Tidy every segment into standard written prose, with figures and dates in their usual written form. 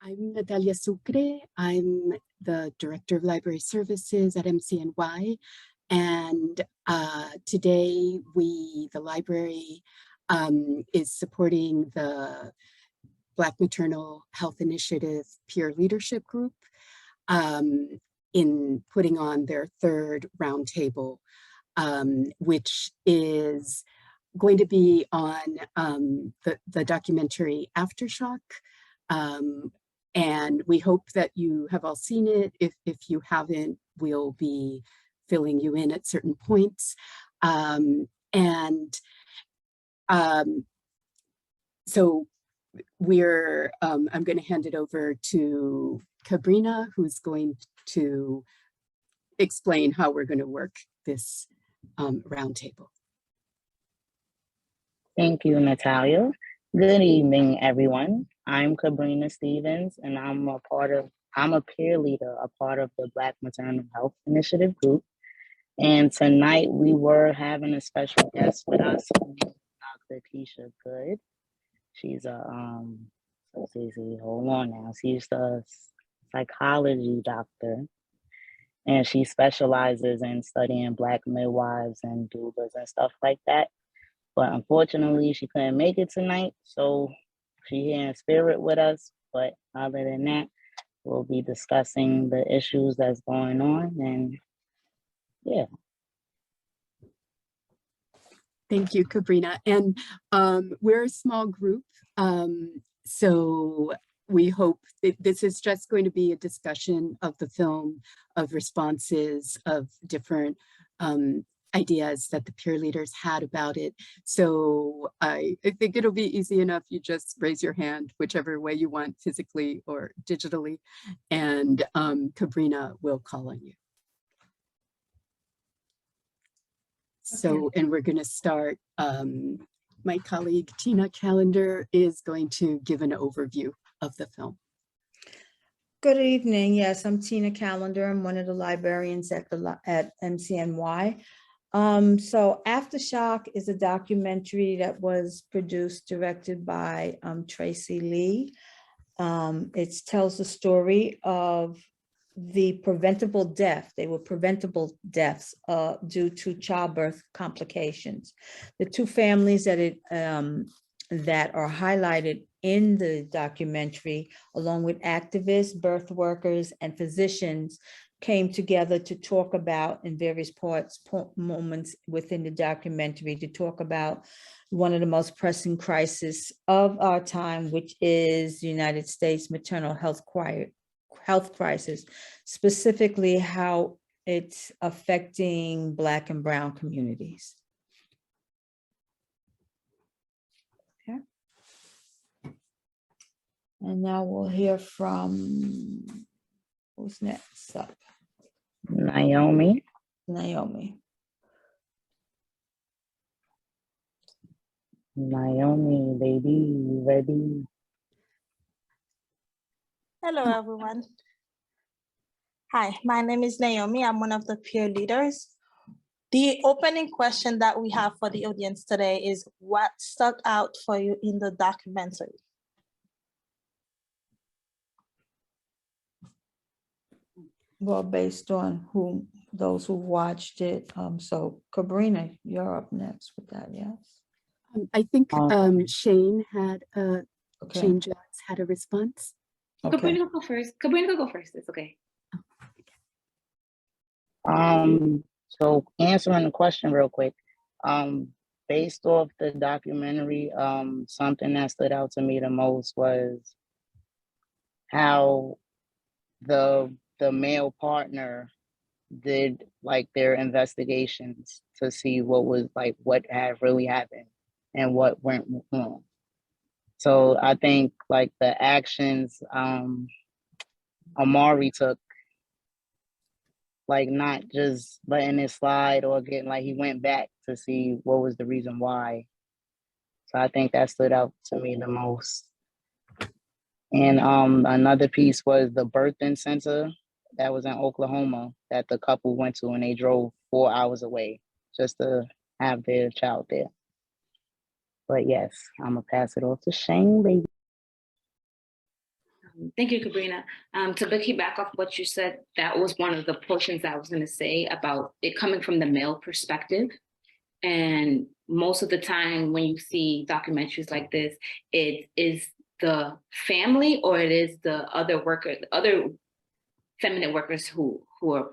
I'm Natalia Sucre. I'm the Director of Library Services at MCNY. And today the library is supporting the Black Maternal Health Initiative Peer Leadership Group in putting on their third roundtable, which is going to be on the documentary Aftershock. And we hope that you have all seen it. If you haven't, we'll be filling you in at certain points. So I'm going to hand it over to Cabrina, who's going to explain how we're going to work this roundtable. Thank you, Natalia. Good evening, everyone. I'm Cabrina Stevens, and I'm a peer leader, a part of the Black Maternal Health Initiative group. And tonight we were having a special guest with us, Dr. Keisha Good. She's hold on now. She's a psychology doctor, and she specializes in studying Black midwives and doulas and stuff like that. But unfortunately, she couldn't make it tonight, so she's here in spirit with us. But other than that, we'll be discussing the issues that's going on, and yeah. Thank you, Cabrina. And we're a small group, so we hope this is just going to be a discussion of the film, of responses, of different ideas that the peer leaders had about it. So I think it'll be easy enough. You just raise your hand, whichever way you want, physically or digitally, and Cabrina will call on you. So, and we're going to start, my colleague Tina Callender is going to give an overview of the film. Good evening. Yes, I'm Tina Callender. I'm one of the librarians at MCNY. So Aftershock is a documentary that was produced, directed by Tracy Lee. It tells the story of the preventable death. They were preventable deaths due to childbirth complications. The two families that that are highlighted in the documentary, along with activists, birth workers, and physicians, came together to talk about, in various moments within the documentary, to talk about one of the most pressing crises of our time, which is the United States maternal health crisis, specifically how it's affecting Black and Brown communities. Okay. And now we'll hear from, who's next up? Naomi. Naomi, baby, you ready? Hello, everyone. Hi, my name is Naomi. I'm one of the peer leaders. The opening question that we have for the audience today is, what stuck out for you in the documentary? well, based on those who watched it. So Cabrina, you're up next with that, yes? I think Shane had Okay. Shane Jones had a response. Okay. Cabrina will go first. Cabrina will go first. It's okay. So answering the question real quick, based off the documentary, something that stood out to me the most was how the male partner did like their investigations to see what had really happened and what went wrong. So I think like the actions Amari took, like not just letting it slide or getting, like he went back to see what was the reason why. So I think that stood out to me the most. And another piece was the birthing center that was in Oklahoma that the couple went to, and they drove 4 hours away just to have their child there. But yes, I'm gonna pass it off to Shane, baby. Thank you, Sabrina. To piggyback off what you said, that was one of the portions I was going to say about it coming from the male perspective. And most of the time when you see documentaries like this, it is the family or it is the other worker, other feminine workers who are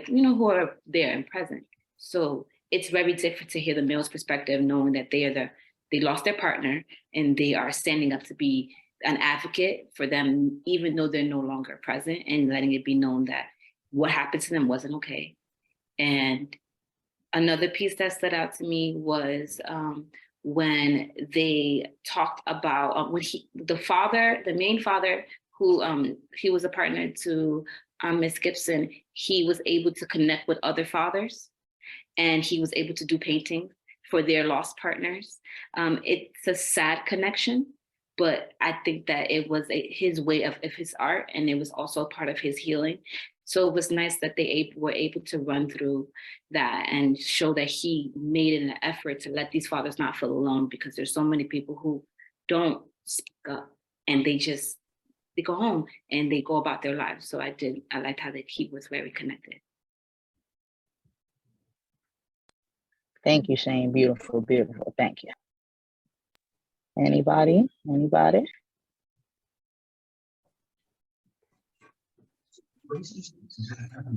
who are there and present. So it's very different to hear the male's perspective, knowing that they lost their partner and they are standing up to be an advocate for them, even though they're no longer present, and letting it be known that what happened to them wasn't okay. And another piece that stood out to me was when they talked about when the main father, who he was a partner to Miss Gibson, he was able to connect with other fathers, and he was able to do paintings for their lost partners. It's a sad connection, but I think that it was his way of his art, and it was also part of his healing. So it was nice that they were able to run through that and show that he made an effort to let these fathers not feel alone, because there's so many people who don't speak up and they go home and they go about their lives. So I liked how he was very connected. Thank you, Shane. Beautiful, beautiful. Thank you. Anybody?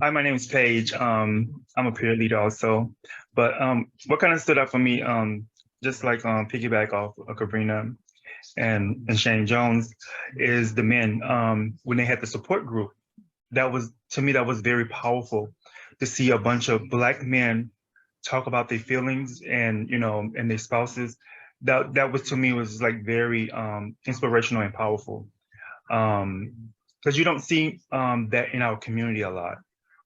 Hi, my name is Paige. I'm a peer leader also. But what kind of stood out for me, just like piggyback off of Sabrina and Shane Jones, is the men when they had the support group. That was, to me, that was very powerful to see a bunch of Black men talk about their feelings and and their spouses. That was, to me, was like very inspirational and powerful. Because you don't see that in our community a lot,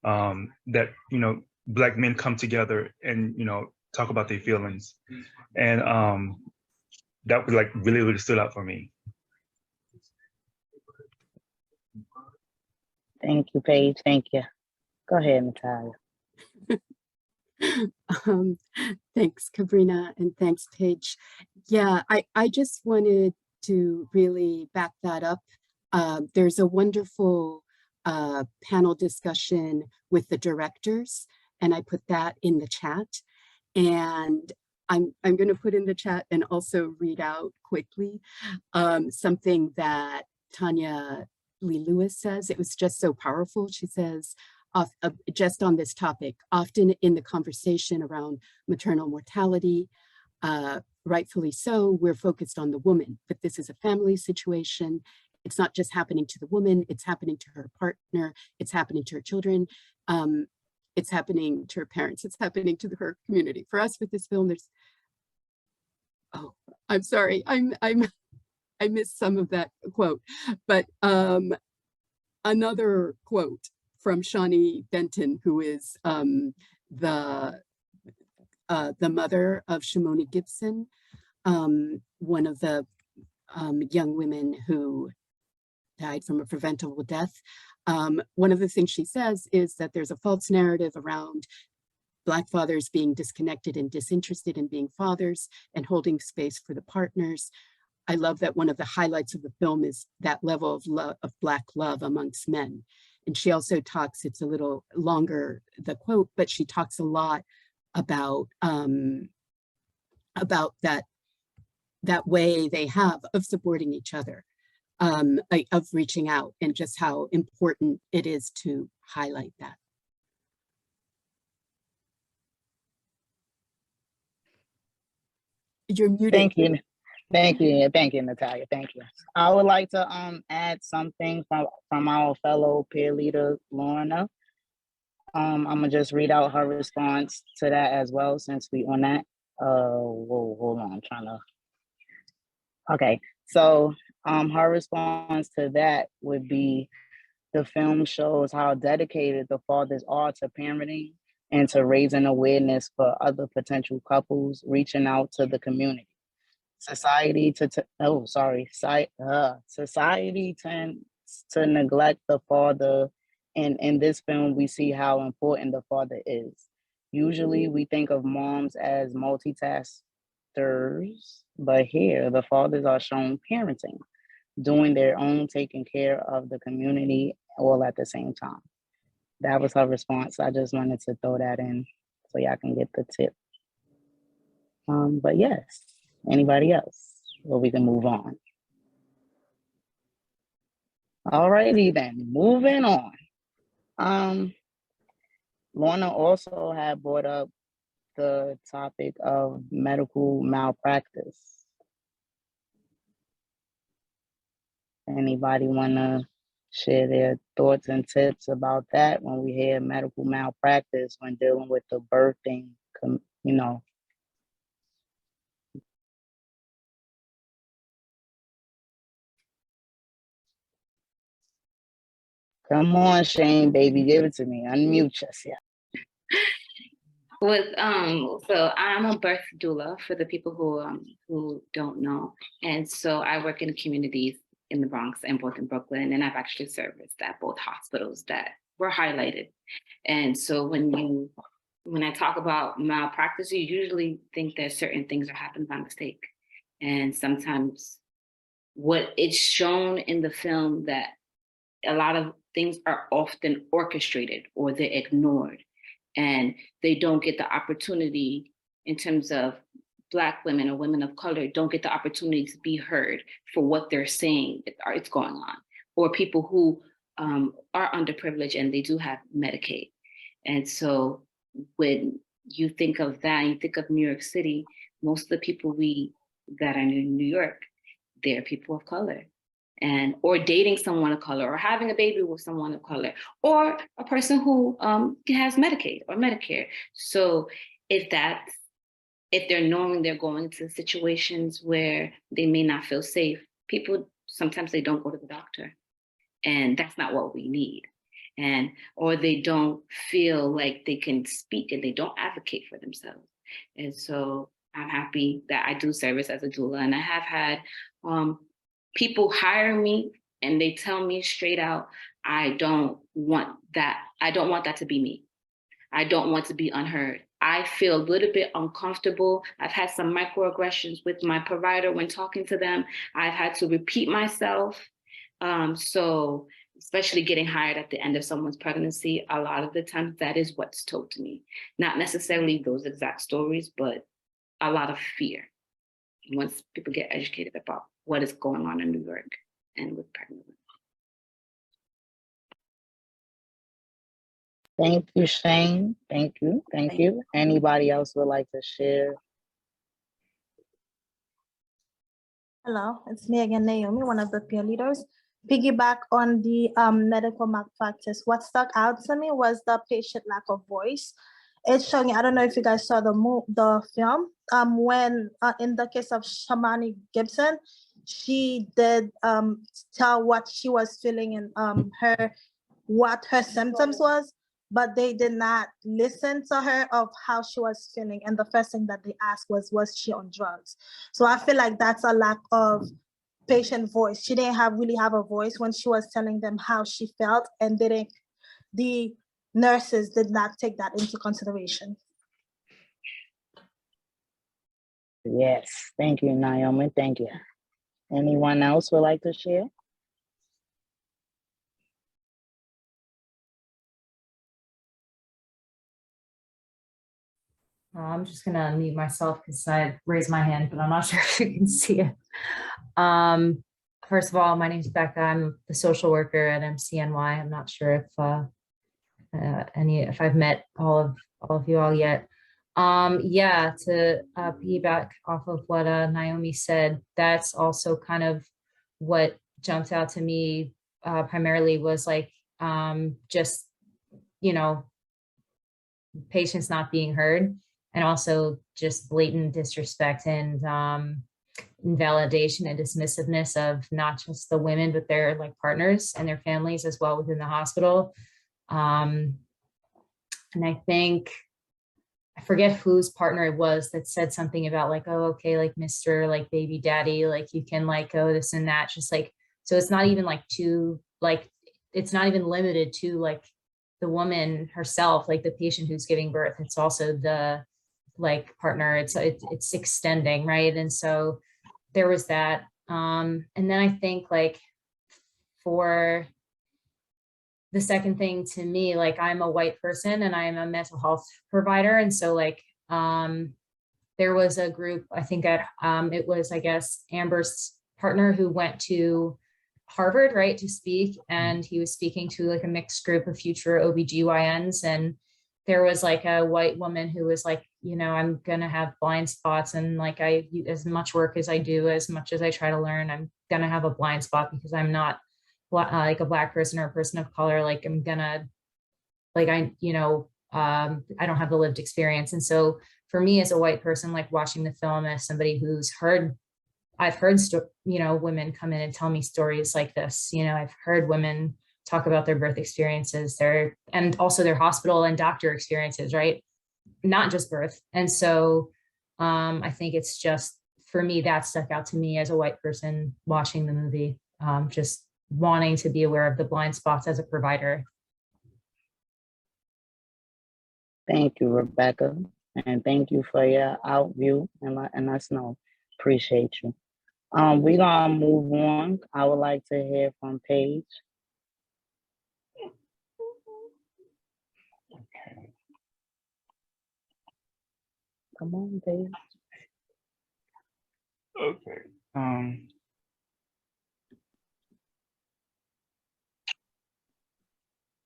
that Black men come together and talk about their feelings, and that was like really stood out for me. Thank you, Paige. Thank you. Go ahead, Natalia. Thanks, Sabrina, and thanks, Paige. Yeah, I just wanted to really back that up. There's a wonderful panel discussion with the directors, and I put that in the chat. And I'm going to put in the chat and also read out quickly something that Tanya Lee Lewis says. It was just so powerful. She says, just on this topic, often in the conversation around maternal mortality, rightfully so, we're focused on the woman, but this is a family situation. It's not just happening to the woman, it's happening to her partner, it's happening to her children, it's happening to her parents, it's happening to her community. For us with this film, there's, oh, I'm sorry, I missed some of that quote, but another quote from Shawnee Benton, who is the mother of Shimoni Gibson, one of the young women who died from a preventable death. One of the things she says is that there's a false narrative around Black fathers being disconnected and disinterested in being fathers and holding space for the partners. I love that one of the highlights of the film is that level of love, of Black love amongst men. And she also talks, it's a little longer, the quote, but she talks a lot about that way they have of supporting each other, of reaching out, and just how important it is to highlight that. You're muted. Thank you. Thank you, Natalia. Thank you. I would like to add something from our fellow peer leader, Lorna. I'm gonna just read out her response to that as well, since we on that. Whoa, hold on, I'm trying to. Okay, so her response to that would be, the film shows how dedicated the fathers are to parenting and to raising awareness for other potential couples, reaching out to the community. Society society tends to neglect the father, and in this film we see how important the father is. Usually we think of moms as multitaskers, but here the fathers are shown parenting, doing their own taking care of the community all at the same time. That was her response. I just wanted to throw that in so y'all can get the tip. But yes, anybody else? Or we can move on. All righty then, moving on. Lorna also had brought up the topic of medical malpractice. Anybody wanna share their thoughts and tips about that when we hear medical malpractice when dealing with the birthing, you know? Come on, Shane, baby, give it to me. Unmute yourself. So I'm a birth doula for the people who don't know. And so I work in communities in the Bronx and both in Brooklyn, and I've actually serviced at both hospitals that were highlighted. And so when I talk about malpractice, you usually think that certain things are happening by mistake. And sometimes what it's shown in the film that a lot of things are often orchestrated or they're ignored. And they don't get the opportunity in terms of Black women or women of color don't get the opportunity to be heard for what they're saying it's going on, or people who are underprivileged and they do have Medicaid. And so when you think of that, you think of New York City, most of the people that are in New York, they're people of color. Or dating someone of color, or having a baby with someone of color, or a person who has Medicaid or Medicare. So if they're knowing they're going to situations where they may not feel safe, people sometimes they don't go to the doctor, and that's not what we need. Or they don't feel like they can speak and they don't advocate for themselves. And so I'm happy that I do service as a doula, and I have had people hire me and they tell me straight out, I don't want that. I don't want that to be me. I don't want to be unheard. I feel a little bit uncomfortable. I've had some microaggressions with my provider when talking to them. I've had to repeat myself. So especially getting hired at the end of someone's pregnancy, a lot of the times that is what's told to me. Not necessarily those exact stories, but a lot of fear once people get educated about what is going on in New York and with pregnant women. Thank you, Shane. Thank you. Thank you. Anybody else would like to share? Hello, it's me again, Naomi, one of the peer leaders. Piggyback on the medical malpractice. What stuck out to me was the patient lack of voice. It's showing, I don't know if you guys saw the film, when in the case of Shamani Gibson, she did tell what she was feeling and what her symptoms was, but they did not listen to her of how she was feeling. And the first thing that they asked was she on drugs? So I feel like that's a lack of patient voice. She didn't really have a voice when she was telling them how she felt, and the nurses did not take that into consideration. Yes, thank you, Naomi, thank you. Anyone else would like to share? I'm just gonna unmute myself because I raised my hand, but I'm not sure if you can see it. First of all, my name is Becca. I'm the social worker at MCNY. I'm not sure if I've met all of you all yet. Yeah, to piggyback off of what Naomi said, that's also kind of what jumped out to me primarily was like just, you know, patients not being heard, and also just blatant disrespect and invalidation and dismissiveness of not just the women, but their like partners and their families as well within the hospital. And I think, I forget whose partner it was that said something about like, oh, okay, like Mr. like baby daddy, like you can like go this and that, just like, so it's not even like it's not even limited to like the woman herself, like the patient who's giving birth. It's also the like partner, it's extending, right? And so there was that. And then I think like for the second thing to me, like I'm a white person and I'm a mental health provider. And so like, there was a group, I think at, it was, I guess, Amber's partner who went to Harvard, right, to speak. And he was speaking to like a mixed group of future OBGYNs. And there was like a white woman who was like, you know, I'm going to have blind spots. And like, as much work as I do, as much as I try to learn, I'm going to have a blind spot because I'm not like a Black person or a person of color. Like I'm gonna, like I don't have the lived experience. And so for me as a white person, like watching the film as somebody who's I've heard, women come in and tell me stories like this. You know, I've heard women talk about their birth experiences, and also their hospital and doctor experiences, right? Not just birth. And so I think it's just, for me, that stuck out to me as a white person watching the movie, just wanting to be aware of the blind spots as a provider. Thank you, Rebecca. And thank you for your outview and us know. Appreciate you. We're gonna move on. I would like to hear from Paige. Okay. Come on, Paige. Okay.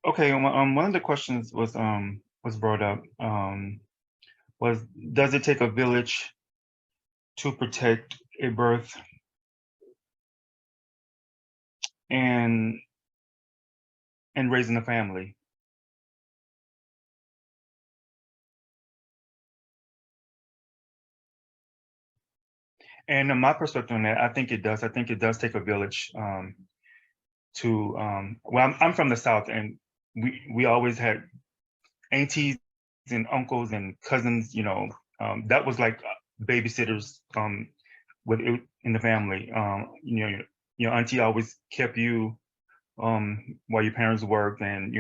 Okay. One of the questions was brought up. Was, does it take a village to protect a birth? And raising a family? And my perspective on that, I think it does. I think it does take a village well, I'm from the South, and we always had aunties and uncles and cousins, that was like babysitters in the family. Your auntie always kept you while your parents worked, and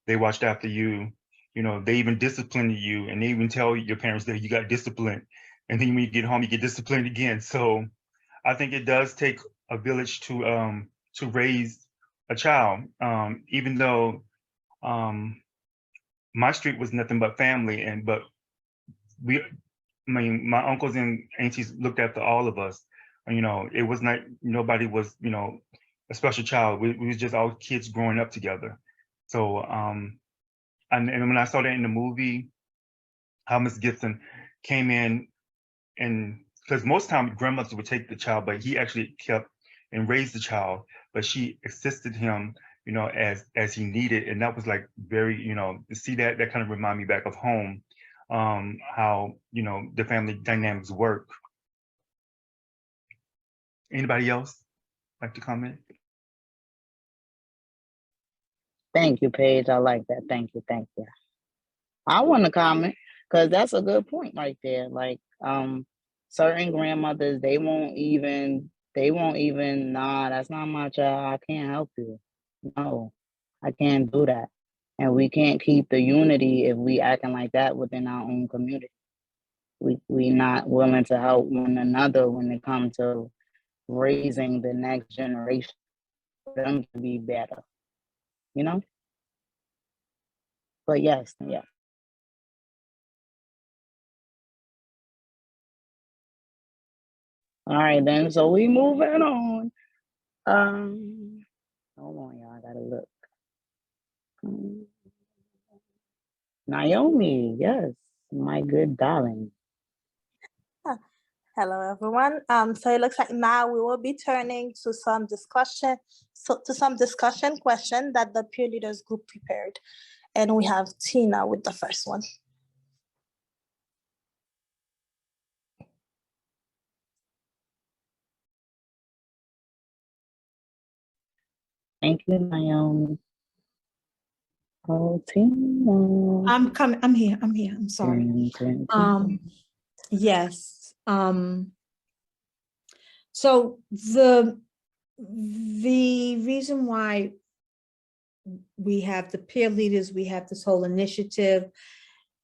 they watched after you. They even disciplined you, and they even tell your parents that you got disciplined, and then when you get home, you get disciplined again. So I think it does take a village to raise a child, even though my street was nothing but family, but my uncles and aunties looked after all of us. It was not, nobody was, a special child. We was just all kids growing up together. So, and when I saw that in the movie, how Miss Gibson came in, and because most time grandmothers would take the child, but he actually kept and raised the child, but she assisted him, as he needed. And that was like very, to see that kind of remind me back of home, how, the family dynamics work. Anybody else like to comment? Thank you, Paige. I like that. Thank you. Thank you. I want to comment because that's a good point right there. Like, certain grandmothers, they won't even, nah, that's not my child. I can't help you. No, I can't do that. And we can't keep the unity if we acting like that within our own community. We not willing to help one another when it comes to raising the next generation for them to be better, But yes, yeah. All right, then. So we moving on. Hold on, y'all. I gotta look. Naomi, yes, my good darling. Hello, everyone. So it looks like now we will be turning to some discussion question that the peer leaders group prepared. And we have Tina with the first one. Thank you, Naomi. Oh, Tina. I'm coming. I'm here. I'm sorry. Yes. So the reason why we have the peer leaders, we have this whole initiative,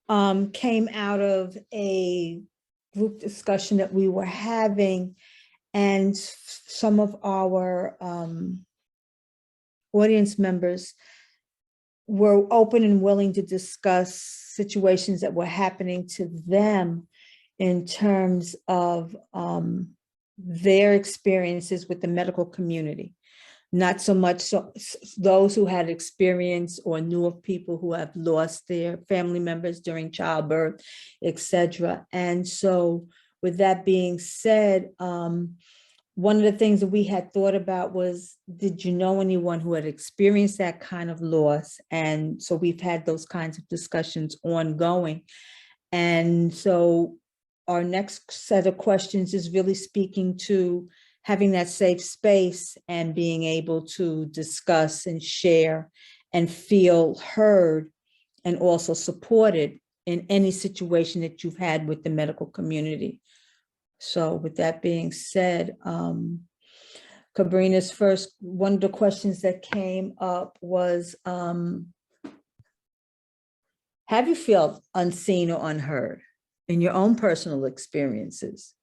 came out of a group discussion that we were having. And some of our audience members were open and willing to discuss situations that were happening to them in terms of their experiences with the medical community. Not so much those who had experience or knew of people who have lost their family members during childbirth, etc. And so with that being said, one of the things that we had thought about was, did you know anyone who had experienced that kind of loss? And so we've had those kinds of discussions ongoing. And so our next set of questions is really speaking to having that safe space and being able to discuss and share and feel heard and also supported in any situation that you've had with the medical community. So with that being said, Cabrina's first, one of the questions that came up was, have you felt unseen or unheard in your own personal experiences,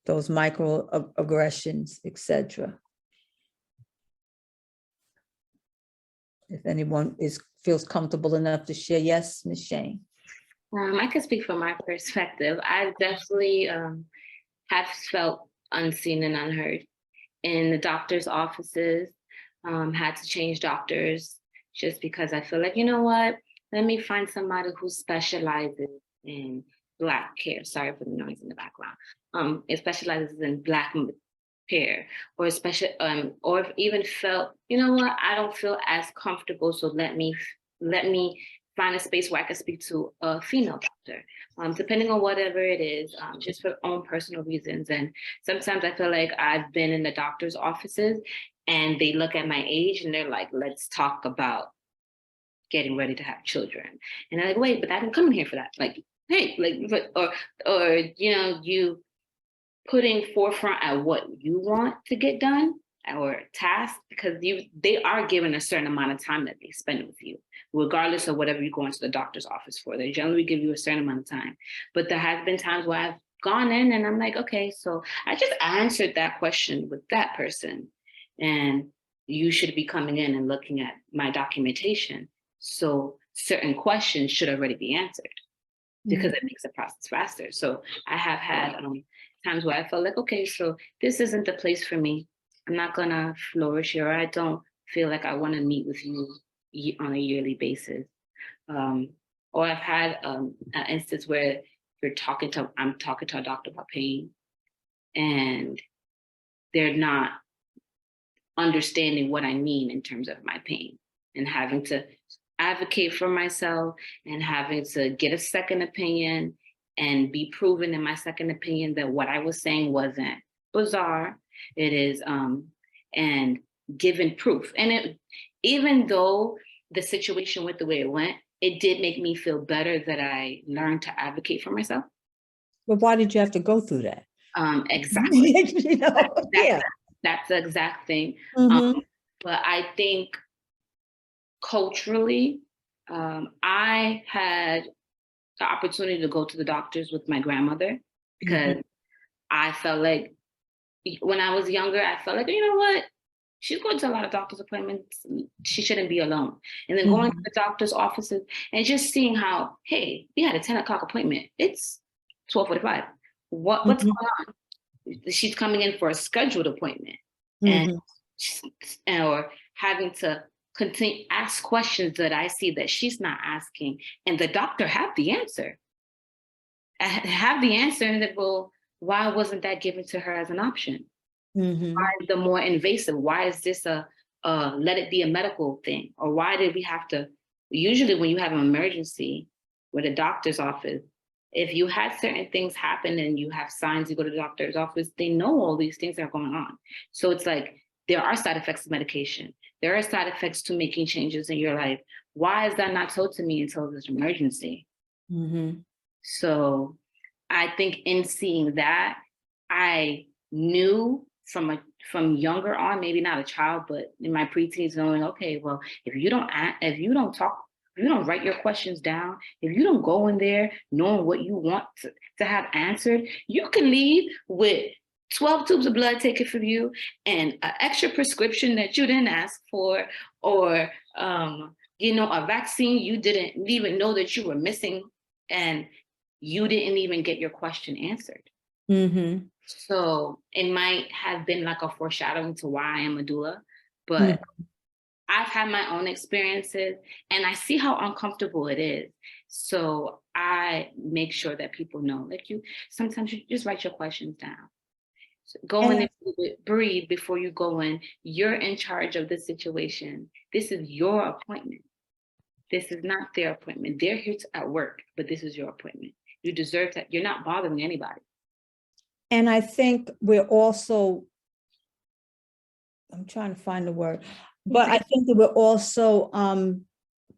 those microaggressions, etc.? If anyone feels comfortable enough to share. Yes, Ms. Shane. I can speak from my perspective. I definitely have felt unseen and unheard in the doctor's offices, had to change doctors just because I feel like, you know what, let me find somebody who specializes in Black care. Sorry for the noise in the background. It specializes in Black care, or or even felt, you know what, I don't feel as comfortable, so let me find a space where I can speak to a female doctor, depending on whatever it is, just for own personal reasons. And sometimes I feel like I've been in the doctor's offices and they look at my age and they're like, let's talk about getting ready to have children. And I'm like, wait, but I didn't come in here for that. Like, hey, like, or you know, you putting forefront at what you want to get done or task, because they are given a certain amount of time that they spend with you, regardless of whatever you go into the doctor's office for. They generally give you a certain amount of time. But there has been times where I've gone in and I'm like, okay, so I just answered that question with that person, and you should be coming in and looking at my documentation. So certain questions should already be answered because it makes the process faster. So I have had times where I felt like, okay, so this isn't the place for me. I'm not gonna flourish here. I don't feel like I wanna meet with you on a yearly basis. Or I've had an instance where I'm talking to a doctor about pain and they're not understanding what I mean in terms of my pain, and having to advocate for myself and having to get a second opinion and be proven in my second opinion that what I was saying wasn't bizarre. It is, and given proof. And even though the situation went the way it went, it did make me feel better that I learned to advocate for myself. But why did you have to go through that? Exactly. You know, That's the exact thing. Mm-hmm. But I think culturally, I had the opportunity to go to the doctors with my grandmother because I felt like when I was younger, I felt like, you know what? She's going to a lot of doctor's appointments. She shouldn't be alone. And then going to the doctor's offices and just seeing how, hey, we had a 10 o'clock appointment. It's 12:45. What's going on? She's coming in for a scheduled appointment. And or having to continue ask questions that I see that she's not asking. And the doctor have the answer. And that, well, why wasn't that given to her as an option? Why the more invasive? Why is this let it be a medical thing? Or why did we have to, usually when you have an emergency with a doctor's office, if you had certain things happen and you have signs, you go to the doctor's office, they know all these things are going on. So it's like, there are side effects to medication. There are side effects to making changes in your life. Why is that not told to me until there's an emergency? So I think in seeing that, I knew from younger on, maybe not a child, but in my preteens, knowing, okay, well, if you don't write your questions down, if you don't go in there knowing what you want to have answered, you can leave with 12 tubes of blood taken from you and an extra prescription that you didn't ask for, or you know, a vaccine you didn't even know that you were missing, and you didn't even get your question answered. Mm-hmm. So it might have been like a foreshadowing to why I am a doula, but I've had my own experiences and I see how uncomfortable it is. So I make sure that people know, like, you sometimes you just write your questions down. So go in and breathe before you go in. You're in charge of the situation. This is your appointment. This is not their appointment. They're here at work, but this is your appointment. You deserve that. You're not bothering anybody. And I think we're also, I'm trying to find the word, but I think that we're also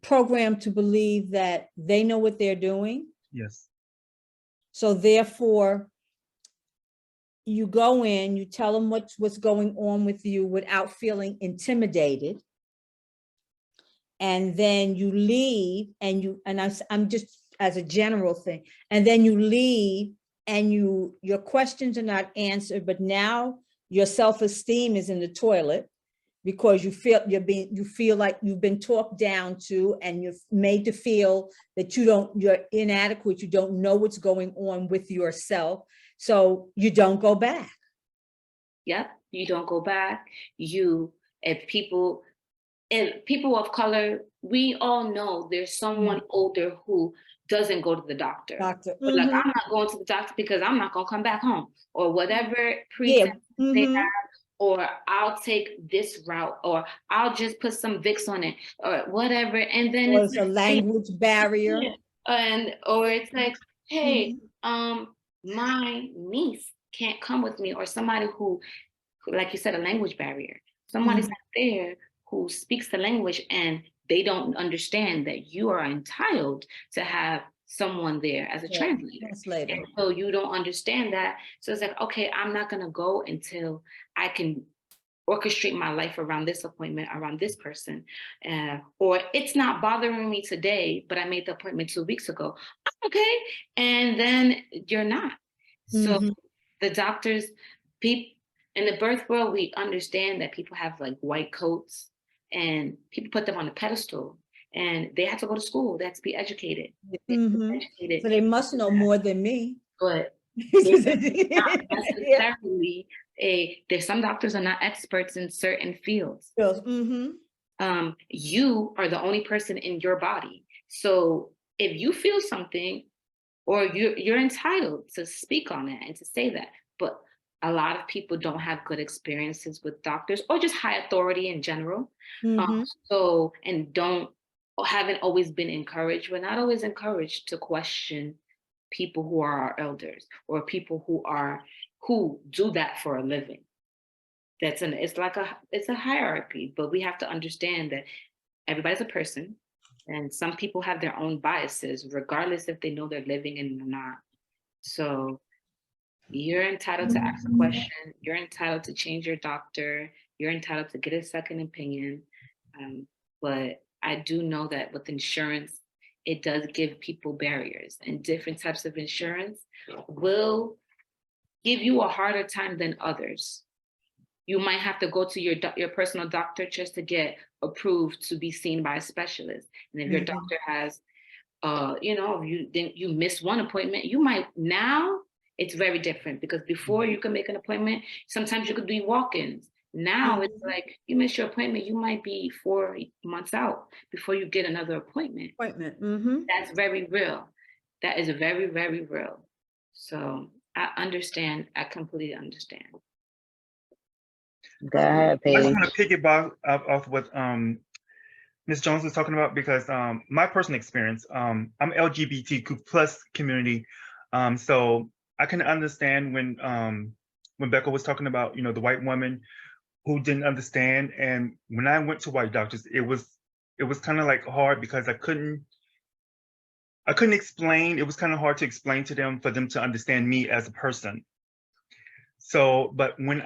programmed to believe that they know what they're doing. Yes. So therefore, you go in, you tell them what's going on with you without feeling intimidated. And then you leave and I'm just as a general thing, and then you leave and your questions are not answered, but now your self-esteem is in the toilet because you feel like you've been talked down to, and you're made to feel that you're inadequate, you don't know what's going on with yourself. So you don't go back. Yep, you don't go back. If people of color, we all know there's someone older who doesn't go to the doctor. But like, I'm not going to the doctor because I'm not gonna come back home, or whatever pretense they have, or I'll take this route, or I'll just put some Vicks on it, or whatever. And then it's a language barrier. Or it's like, hey, my niece can't come with me, or somebody who, like you said, a language barrier. Somebody's not there who speaks the language and they don't understand that you are entitled to have someone there as a translator. And so you don't understand that. So it's like, okay, I'm not gonna go until I can orchestrate my life around this appointment, around this person. Or it's not bothering me today, but I made the appointment 2 weeks ago. Okay, and then you're not. So the doctors, people in the birth world, we understand that people have like white coats and people put them on a pedestal, and they have to go to school. They have to be educated. So they must know more than me. But not necessarily there's some doctors are not experts in certain fields. You are the only person in your body. So if you feel something, or you're entitled to speak on that and to say that. But a lot of people don't have good experiences with doctors, or just high authority in general. Haven't always been encouraged. We're not always encouraged to question people who are our elders, or people who do that for a living. It's a hierarchy, but we have to understand that everybody's a person, and some people have their own biases, regardless if they know they're living in it or not. So you're entitled to ask a question. You're entitled to change your doctor. You're entitled to get a second opinion. But I do know that with insurance, it does give people barriers, and different types of insurance will give you a harder time than others. You might have to go to your personal doctor just to get approved to be seen by a specialist. And if your doctor has, you miss one appointment, you might now. It's very different, because before you can make an appointment, sometimes you could do walk-ins. Now it's like you miss your appointment, you might be 4 months out before you get another appointment. That's very real. That is very, very real. So I understand. I completely understand. Go ahead, Paige. I just want to piggyback off what Ms. Jones was talking about, because my personal experience, I'm LGBTQ plus community, so I can understand when Becca was talking about, the white woman who didn't understand. And when I went to white doctors, it was kind of like hard, because I couldn't explain. It was kind of hard to explain to them, for them to understand me as a person. So, but when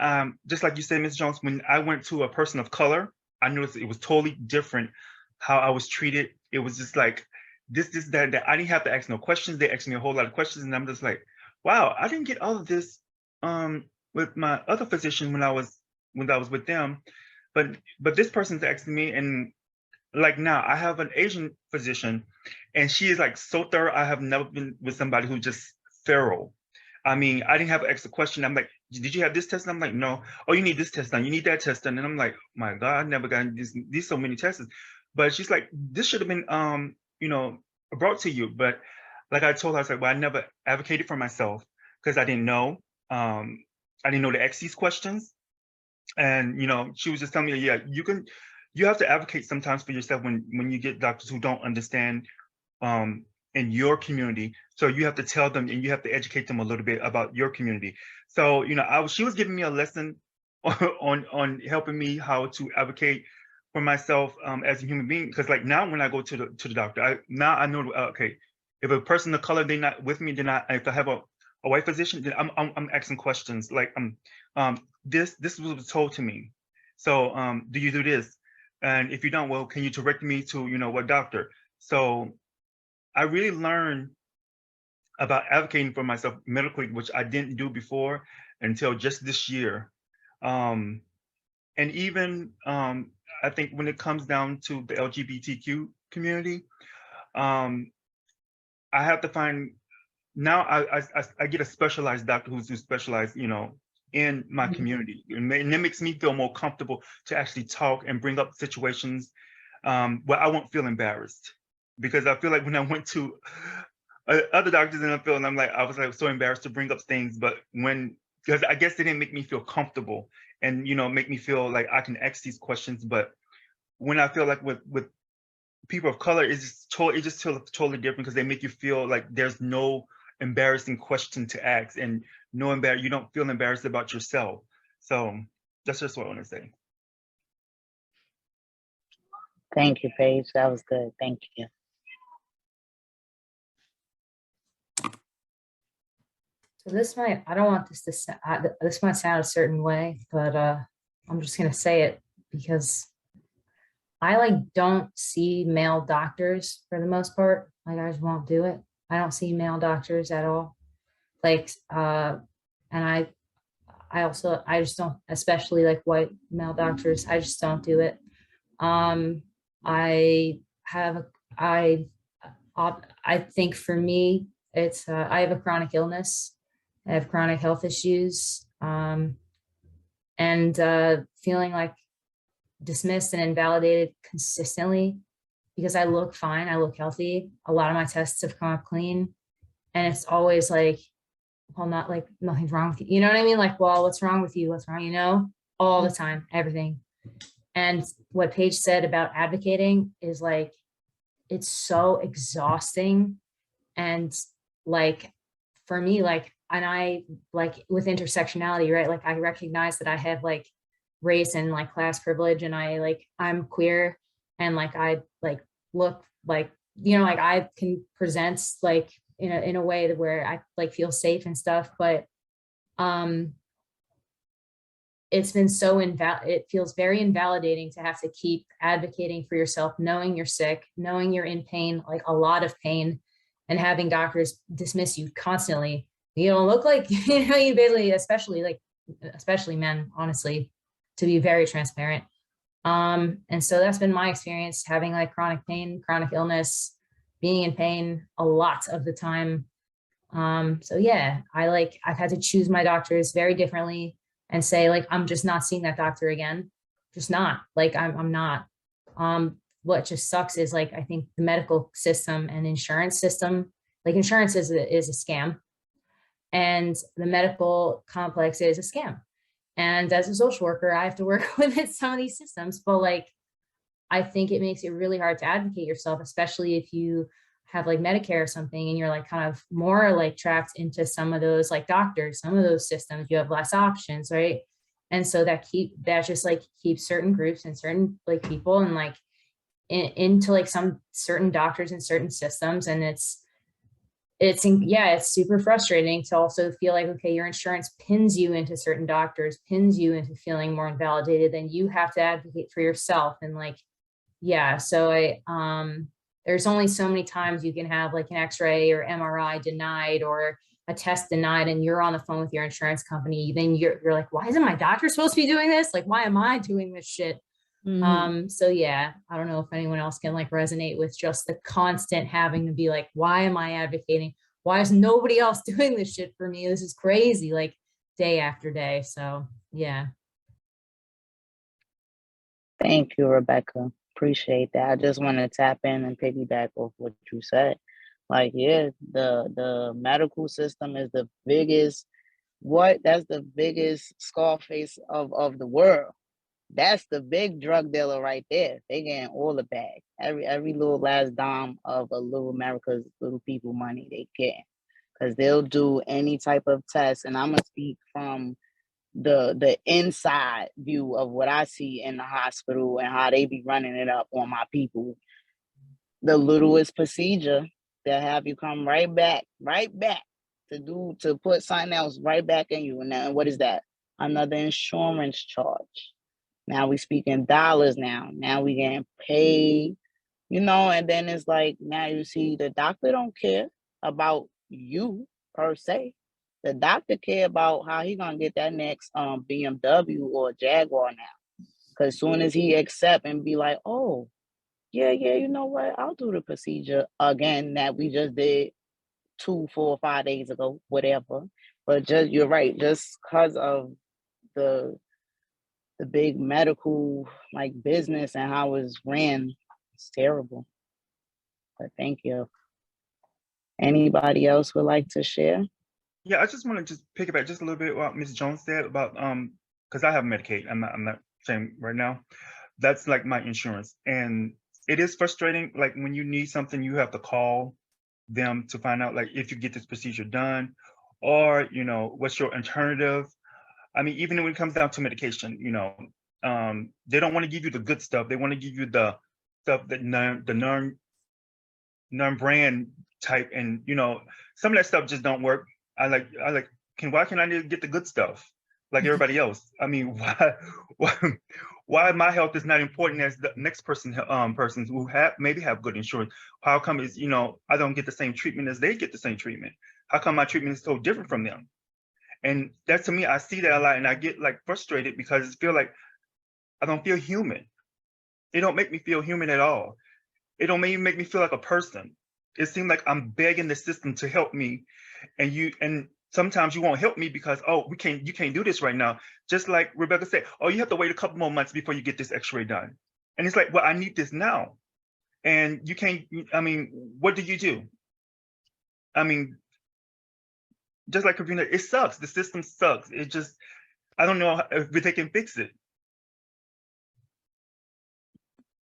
just like you said, Ms. Jones, when I went to a person of color, I noticed it was totally different how I was treated. It was just like this, that. I didn't have to ask no questions. They asked me a whole lot of questions, and I'm just like, wow, I didn't get all of this with my other physician when I was with them, but this person's asking me, and like now I have an Asian physician, and she is like so thorough. I have never been with somebody who's just thorough. I mean, I didn't have an extra question. I'm like, did you have this test? And I'm like, no. Oh, you need this test done. You need that test done. And I'm like, my God, I never got these so many tests. But she's like, this should have been, you know, brought to you. But like I told her, I was like, well, I never advocated for myself because I didn't know. I didn't know to ask these questions. And, you know, she was just telling me, yeah, you have to advocate sometimes for yourself when you get doctors who don't understand in your community. So you have to tell them and you have to educate them a little bit about your community. So, you know, she was giving me a lesson on helping me how to advocate for myself as a human being. Because like now when I go to the doctor, I know, okay, if a person of color, they're not with me, then if I have a white physician, then I'm asking questions like, this was told to me. So do you do this? And if you don't, well, can you direct me to, you know, what doctor? So I really learned about advocating for myself medically, which I didn't do before until just this year. And even I think when it comes down to the LGBTQ community, I have to find now I get a specialized doctor who's specialized, you know, in my community, and it makes me feel more comfortable to actually talk and bring up situations where I won't feel embarrassed. Because I feel like when I went to other doctors in the field, and I was like so embarrassed to bring up things, but because I guess they didn't make me feel comfortable and, you know, make me feel like I can ask these questions. But when I feel like with people of color, it's just totally different because they make you feel like there's no embarrassing question to ask and you don't feel embarrassed about yourself. So that's just what I want to say. Thank you, Paige. That was good. Thank you. So I don't want this this might sound a certain way, but I'm just gonna say it because I don't see male doctors for the most part. Like I just won't do it. I don't see male doctors at all. And I just don't, especially like white male doctors, I just don't do it. I think for me, it's, I have a chronic illness. I have chronic health issues, and feeling like dismissed and invalidated consistently because I look fine, I look healthy. A lot of my tests have come up clean, and it's always like, well, not like nothing's wrong with you. You know what I mean? Like, well, what's wrong with you? What's wrong? You know, all the time, everything. And what Paige said about advocating is like, it's so exhausting. And like, for me, like, and I like with intersectionality, right? Like I recognize that I have like race and like class privilege, and I'm queer, and like I like look like, you know, like I can present like in a way that where I like feel safe and stuff, but it's been so it feels very invalidating to have to keep advocating for yourself, knowing you're sick, knowing you're in pain, like a lot of pain, and having doctors dismiss you constantly. You don't look like, you know, you basically, especially men, honestly, to be very transparent. And so that's been my experience, having like chronic pain, chronic illness, being in pain a lot of the time. So yeah, I've had to choose my doctors very differently and say like, I'm just not seeing that doctor again. Just not, like, I'm not. What just sucks is like, I think the medical system and insurance system, like insurance is a scam, and the medical complex is a scam. And as a social worker, I have to work with some of these systems, but like, I think it makes it really hard to advocate yourself, especially if you have like Medicare or something, and you're like kind of more like trapped into some of those like doctors, some of those systems, you have less options, right? And so that just like keeps certain groups and certain like people and like into like some certain doctors and certain systems. And it's super frustrating to also feel like, okay, your insurance pins you into certain doctors, pins you into feeling more invalidated, then you have to advocate for yourself. And like, yeah, so there's only so many times you can have like an X-ray or MRI denied, or a test denied and you're on the phone with your insurance company, then you're like, why isn't my doctor supposed to be doing this? Like, why am I doing this shit? So yeah, I don't know if anyone else can like resonate with just the constant having to be like, why am I advocating? Why is nobody else doing this shit for me? This is crazy, like day after day. So yeah. Thank you, Rebecca. Appreciate that. I just want to tap in and piggyback off what you said. Like, yeah, the medical system is the biggest, that's the biggest Scarface of the world. That's the big drug dealer right there. They getting all the bag. Every little last dime of a little America's little people money they get. Because they'll do any type of test. And I'm gonna speak from the inside view of what I see in the hospital and how they be running it up on my people. The littlest procedure, they'll have you come right back to put something else right back in you. And then what is that? Another insurance charge. Now we speaking dollars now. Now we getting paid, and then it's like, now you see the doctor don't care about you per se. The doctor care about how he gonna get that next BMW or Jaguar now. Cause soon as he accept and be like, oh, yeah, you know what? I'll do the procedure again that we just did 2, 4, 5 days ago, whatever. But you're right, just cause of the big medical like business and how it's ran, it's terrible. But thank you. Anybody else would like to share? Yeah, I just want to just pick up just a little bit what Ms. Jones said about because I have Medicaid. I'm not saying right now. That's like my insurance, and it is frustrating. Like when you need something, you have to call them to find out like if you get this procedure done, or what's your alternative. I mean, even when it comes down to medication, they don't want to give you the good stuff. They want to give you the stuff that the non-brand type, and some of that stuff just don't work. I like why can't I get the good stuff like everybody else? I mean, why my health is not important as the next persons who maybe have good insurance? How come is I don't get the same treatment as they get the same treatment? How come my treatment is so different from them? And that, to me, I see that a lot, and I get like frustrated because I feel like I don't feel human. It don't make me feel human at all. It don't even make me feel like a person. It seems like I'm begging the system to help me, and sometimes you won't help me because you can't do this right now. Just like Rebecca said, you have to wait a couple more months before you get this X-ray done. And it's like, well, I need this now, and you can't. I mean, what do? I mean, just like Katrina, it sucks. The system sucks. It just, I don't know if they can fix it.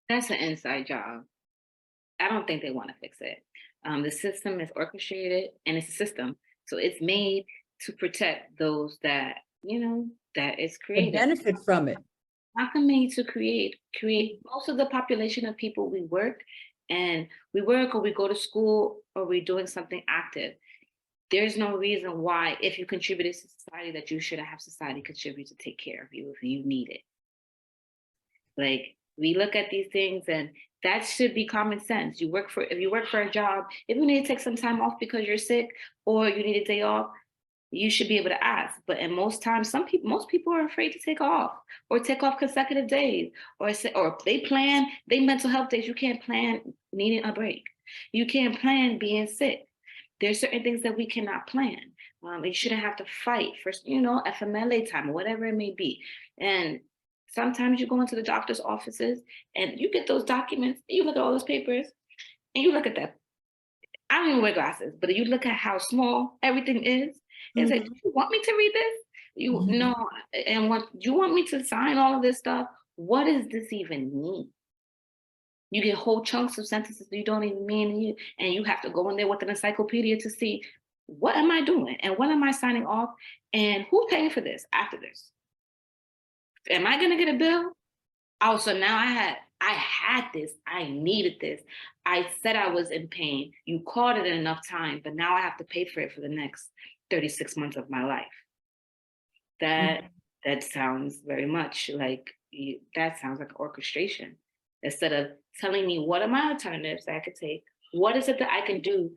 That's an inside job. I don't think they want to fix it. The system is orchestrated and it's a system. So it's made to protect those that, that it's created. They benefit from it. Not made to create most of the population of people we work or we go to school or we're doing something active. There's no reason why, if you contributed to society, that you shouldn't have society contribute to take care of you if you need it. Like, we look at these things and that should be common sense. If you work for a job, if you need to take some time off because you're sick or you need a day off, you should be able to ask. But in most times, most people are afraid to take off or take off consecutive days or they plan their mental health days. You can't plan needing a break. You can't plan being sick. There's certain things that we cannot plan. You shouldn't have to fight for, FMLA time or whatever it may be. And sometimes you go into the doctor's offices and you get those documents, you look at all those papers and you look at that. I don't even wear glasses, but you look at how small everything is. And say, do you want me to read this? No. And what you want me to sign all of this stuff? What does this even mean? You get whole chunks of sentences that you don't even mean, and you have to go in there with an encyclopedia to see, what am I doing? And when am I signing off? And who's paying for this after this? Am I gonna get a bill? Oh, so now I had this, I needed this. I said I was in pain. You called it in enough time, but now I have to pay for it for the next 36 months of my life. That sounds very much like, that sounds like orchestration. Instead of telling me what are my alternatives that I could take, what is it that I can do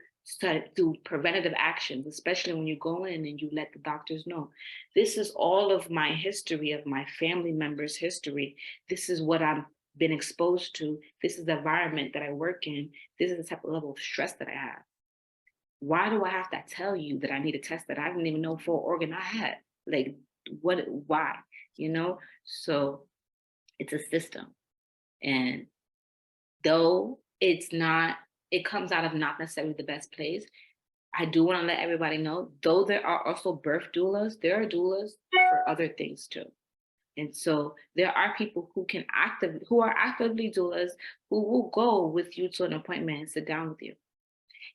do preventative actions, especially when you go in and you let the doctors know, this is all of my history, of my family members' history. This is what I've been exposed to. This is the environment that I work in. This is the type of level of stress that I have. Why do I have to tell you that I need a test that I didn't even know for organ I had? Like, what, why, you know? So it's a system. And though it's not, it comes out of not necessarily the best place, I do want to let everybody know, though there are also birth doulas, there are doulas for other things too. And so there are people who are actively doulas, who will go with you to an appointment and sit down with you.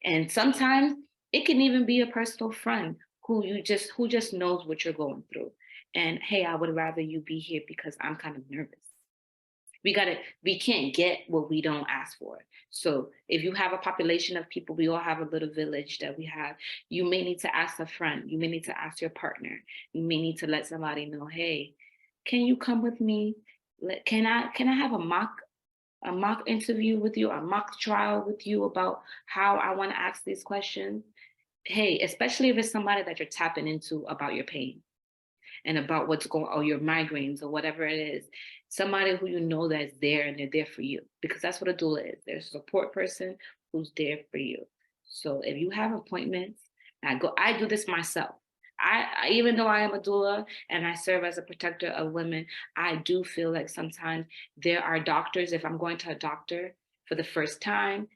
And sometimes it can even be a personal friend who just knows what you're going through. And hey, I would rather you be here because I'm kind of nervous. We can't get what we don't ask for. So if you have a population of people, we all have a little village that we have, you may need to ask a friend, you may need to ask your partner, you may need to let somebody know, hey, can you come with me? Can I have a mock interview with you, a mock trial with you about how I want to ask these questions? Hey, especially if it's somebody that you're tapping into about your pain and about what's going on, or your migraines or whatever it is, somebody who you know that's there and they're there for you, because that's what a doula is. There's a support person who's there for you. So if you have appointments, I do this myself. I even though I am a doula and I serve as a protector of women, I do feel like sometimes there are doctors, if I'm going to a doctor for the first time,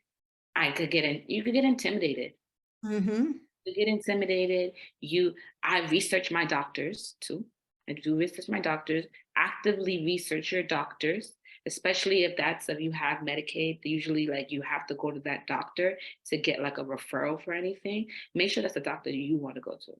you could get intimidated. Mm-hmm. You get intimidated. I research my doctors too. I do research my doctors, actively research your doctors, especially if you have Medicaid. Usually like you have to go to that doctor to get like a referral for anything. Make sure that's the doctor you want to go to.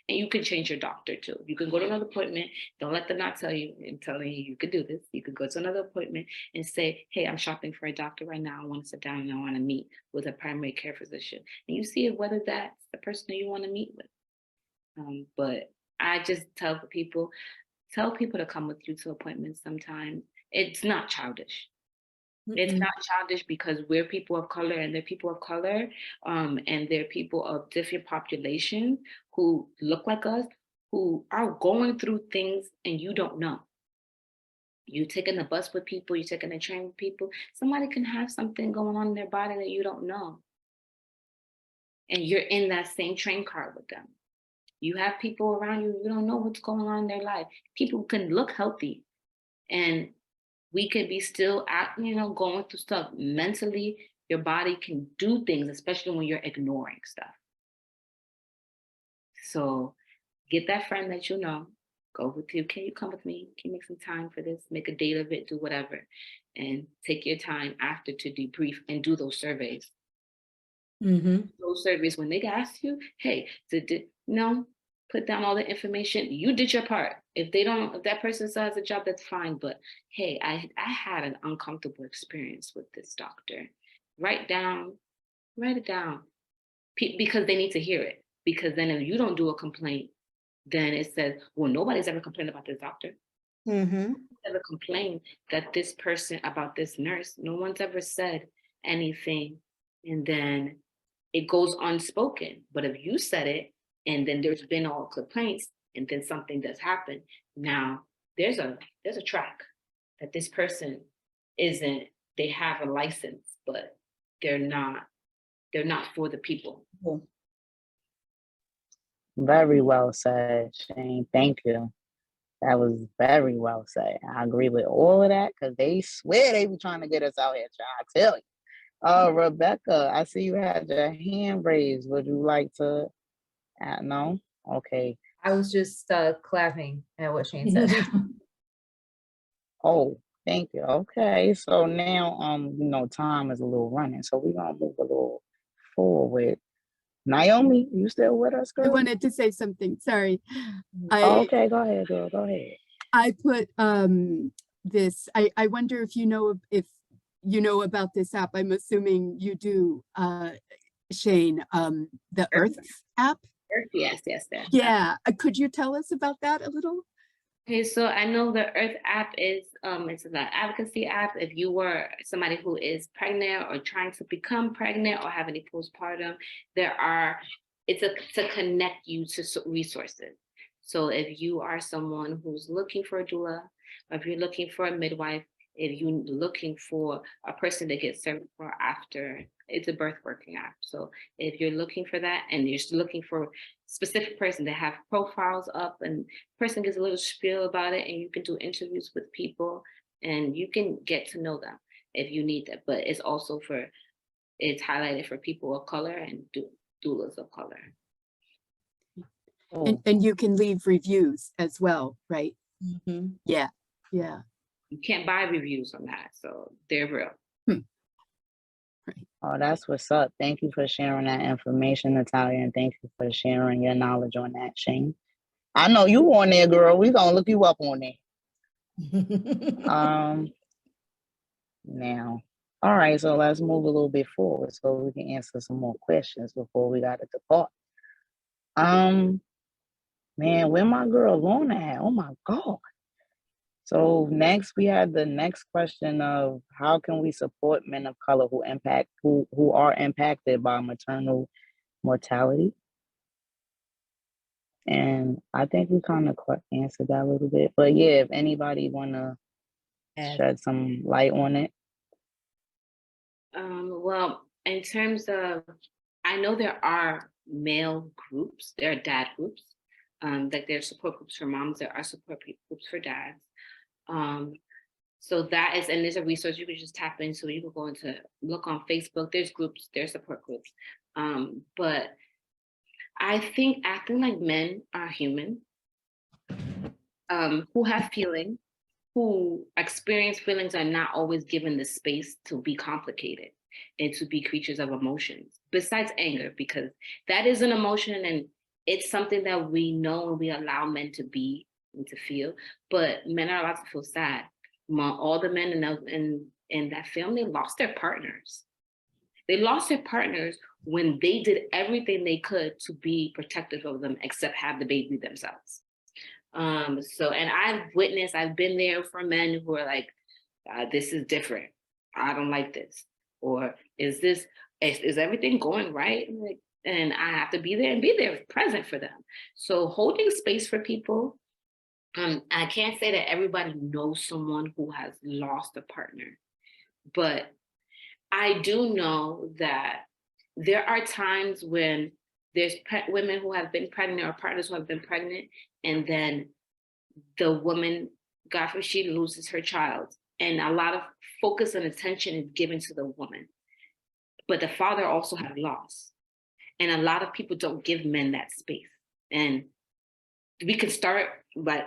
And you can change your doctor too. You can go to another appointment. Don't let them not tell you and telling you could do this. You could go to another appointment and say, hey, I'm shopping for a doctor right now. I want to sit down and I want to meet with a primary care physician. And you see whether that's the person that you want to meet with. But I just tell people to come with you to appointments sometimes. It's not childish. It's not childish because we're people of color and they're people of color, and they're people of different populations who look like us, who are going through things and you don't know. You're taking the bus with people, you're taking the train with people. Somebody can have something going on in their body that you don't know. And you're in that same train car with them. You have people around you, you don't know what's going on in their life. People can look healthy and we could be still going through stuff. Mentally, your body can do things, especially when you're ignoring stuff. So get that friend that you know, go with you. Can you come with me? Can you make some time for this? Make a date of it, do whatever. And take your time after to debrief and do those surveys. Mm-hmm. Those surveys, when they ask you, hey, put down all the information. You did your part. If that person still has a job, that's fine. But hey, I had an uncomfortable experience with this doctor. Write it down, because they need to hear it. Because then if you don't do a complaint, then it says, well, nobody's ever complained about this doctor. Mm-hmm. Ever complained that this person, about this nurse, no one's ever said anything. And then it goes unspoken. But if you said it, and then there's been all complaints, and then something does happen, now there's a track that this person they have a license, but they're not for the people. Cool. Very well said, Shane. Thank you. That was very well said. I agree with all of that because they swear they be trying to get us out here, child. I tell you. Rebecca, I see you had your hand raised. Would you like to? No? Okay. I was just clapping at what Shane said. Oh, thank you. Okay. So now, time is a little running. So we're going to move a little forward. Naomi, you still with us, girl? I wanted to say something. Sorry. Okay, go ahead, girl. Go ahead. I put this. I wonder if you know about this app. I'm assuming you do, Shane. The Earth app. Yes. Yeah. Could you tell us about that a little? Okay, so I know the Earth app is it's an advocacy app. If you were somebody who is pregnant or trying to become pregnant or have any postpartum, it's to connect you to resources. So if you are someone who's looking for a doula, or if you're looking for a midwife, if you're looking for a person to get served for after, it's a birth working app. So if you're looking for that and you're looking for a specific person that have profiles up and person gives a little spiel about it, and you can do interviews with people and you can get to know them if you need that. But it's also it's highlighted for people of color and doulas of color. Oh, And you can leave reviews as well, right? Mhm. Yeah, yeah. You can't buy reviews on that, so they're real. oh, that's what's up. Thank you for sharing that information, Natalia, and thank you for sharing your knowledge on that, Shane. I know you on there, girl. We gonna look you up on there. Now, all right. So let's move a little bit forward so we can answer some more questions before we gotta depart. Man, where my girl Lorna at? Oh my God. So next we had the next question of how can we support men of color who are impacted by maternal mortality? And I think we kind of answered that a little bit. But yeah, if anybody wanna shed some light on it. Well, in terms of, I know there are male groups, there are dad groups, like there are support groups for moms, there are support groups for dads. So that is, and there's a resource you can just tap into. You can go into, look on Facebook, there's groups, there's support groups. But I think acting like men are human, who have feelings, who experience feelings are not always given the space to be complicated and to be creatures of emotions, besides anger, because that is an emotion and it's something that we know and we allow men to be and to feel, but men are allowed to feel sad. All the men in that film, they lost their partners. They lost their partners when they did everything they could to be protective of them, except have the baby themselves. And I've been there for men who are like, this is different. I don't like this. Or is everything going right? And I have to be there present for them. So holding space for people. I can't say that everybody knows someone who has lost a partner, but I do know that there are times when there's women who have been pregnant or partners who have been pregnant, and then the woman, God forbid, she loses her child. And a lot of focus and attention is given to the woman. But the father also had loss. And a lot of people don't give men that space. And we could start with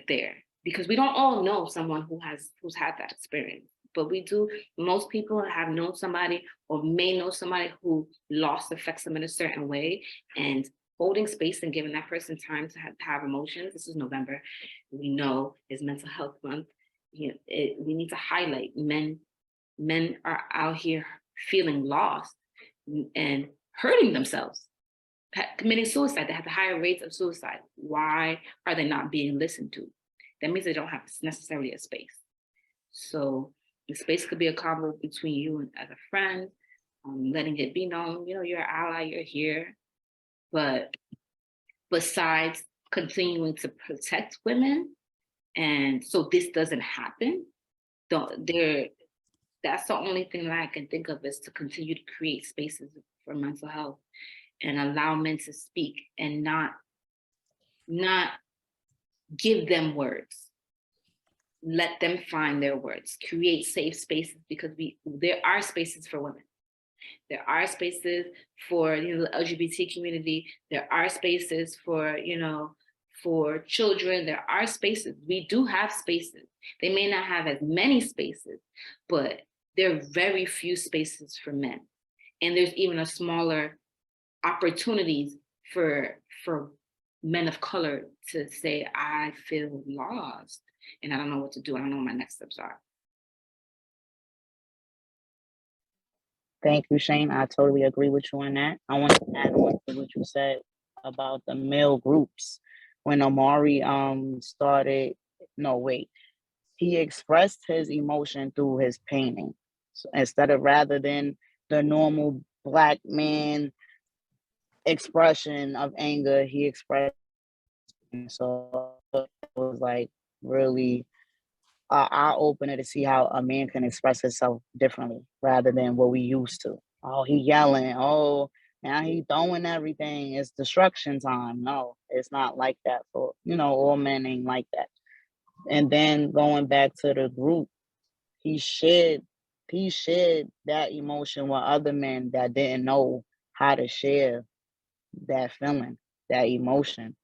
there, because we don't all know someone who's had that experience. But we do, most people have known somebody or may know somebody who loss affects them in a certain way, and holding space and giving that person time to have emotions. This is November. We know it's Mental Health Month. We need to highlight men are out here feeling lost and hurting themselves, committing suicide. They have the higher rates of suicide. Why are they not being listened to? That means they don't have necessarily a space. So the space could be a combo between you and as a friend, letting it be known, you're an ally, you're here. But besides continuing to protect women, and so this doesn't happen, that's the only thing that I can think of, is to continue to create spaces for mental health and allow men to speak and not give them words. Let them find their words, create safe spaces, because there are spaces for women. There are spaces for the LGBT community. There are spaces for for children. There are spaces. We do have spaces. They may not have as many spaces, but there are very few spaces for men. And there's even a smaller opportunities for men of color to say, I feel lost and I don't know what to do. I don't know what my next steps are. Thank you, Shane. I totally agree with you on that. I want to add on to what you said about the male groups. when Amari started, no, wait, he expressed his emotion through his painting. So instead of, rather than the normal Black man expression of anger, he expressed. So it was like really eye opener to see how a man can express himself differently rather than what we used to. Oh, he yelling. Oh, now he throwing everything. It's destruction time. No, it's not like that. For all men ain't like that. And then going back to the group, he shared that emotion with other men that didn't know how to share that feeling, that emotion.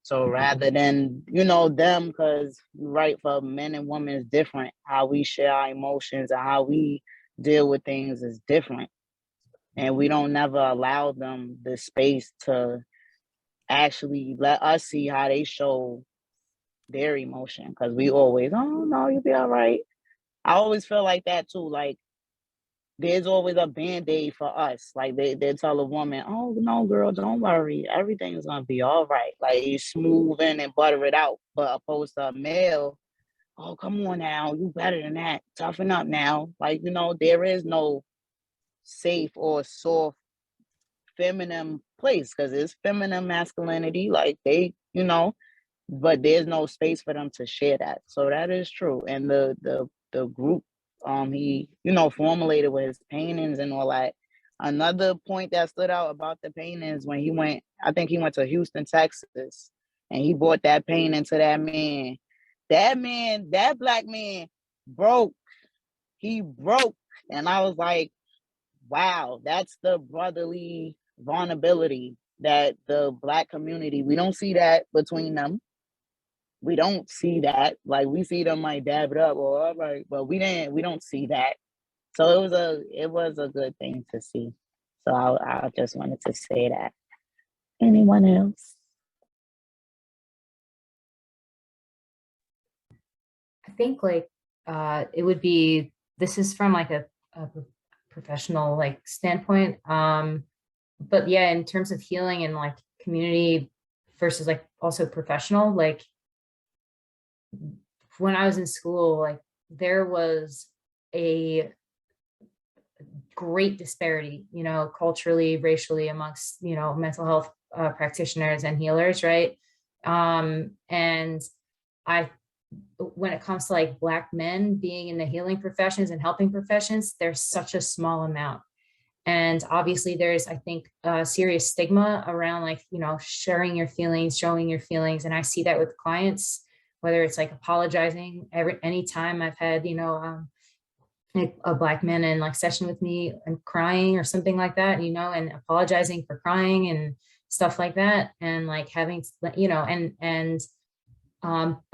So rather than, them, because you're right, for men and women is different. How we share our emotions and how we deal with things is different. And we don't never allow them the space to actually let us see how they show their emotion. Because we always, oh no, you'll be all right. I always feel like that too. Like there's always a band-aid for us. Like they tell a woman, oh no, girl, don't worry. Everything's gonna be all right. Like you smooth in and butter it out. But opposed to a male, oh, come on now, you better than that. Toughen up now. Like, there is no safe or soft feminine place because it's feminine masculinity. Like they, but there's no space for them to share that. So that is true. And the group he formulated with his paintings and all that. Another point that stood out about the paintings, when I think he went to Houston, Texas, and he brought that painting to that man. That Black man broke. He broke. And I was like, wow, that's the brotherly vulnerability that the Black community, we don't see that between them. We don't see that. Like we see them like dab it up or all right, but we don't see that. So it was a good thing to see. So I just wanted to say that. Anyone else? I think like it would be, this is from like a professional like standpoint. But yeah, in terms of healing and like community versus like also professional, like when I was in school, like there was a great disparity, culturally, racially amongst, mental health practitioners and healers, right? And when it comes to like Black men being in the healing professions and helping professions, there's such a small amount. And obviously there's, I think, a serious stigma around like, sharing your feelings, showing your feelings. And I see that with clients, whether it's like apologizing anytime I've had, a Black man in like session with me and crying or something like that, and apologizing for crying and stuff like that. And like having, but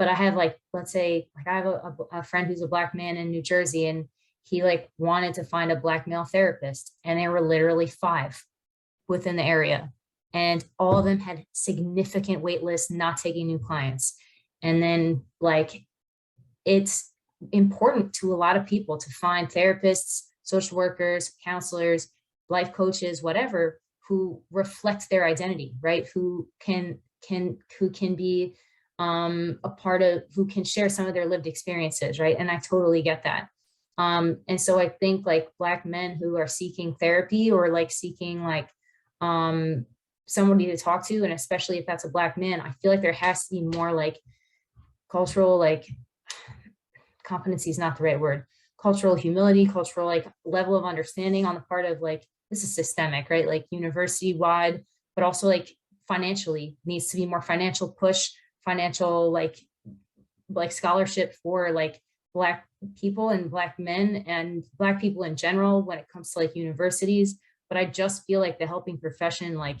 I have like, let's say, like I have a friend who's a Black man in New Jersey, and he like wanted to find a Black male therapist, and there were literally 5 within the area. And all of them had significant wait lists, not taking new clients. And then like, it's important to a lot of people to find therapists, social workers, counselors, life coaches, whatever, who reflect their identity, right? Who can be a part of, who can share some of their lived experiences, right? And I totally get that. And so I think like Black men who are seeking therapy or like seeking like somebody to talk to, and especially if that's a Black man, I feel like there has to be more like cultural, like competency is not the right word, cultural humility, cultural like level of understanding on the part of like, this is systemic, right? Like university wide, but also like financially needs to be more financial push, financial like scholarship for like Black people and Black men and Black people in general when it comes to like universities. But I just feel like the helping profession, like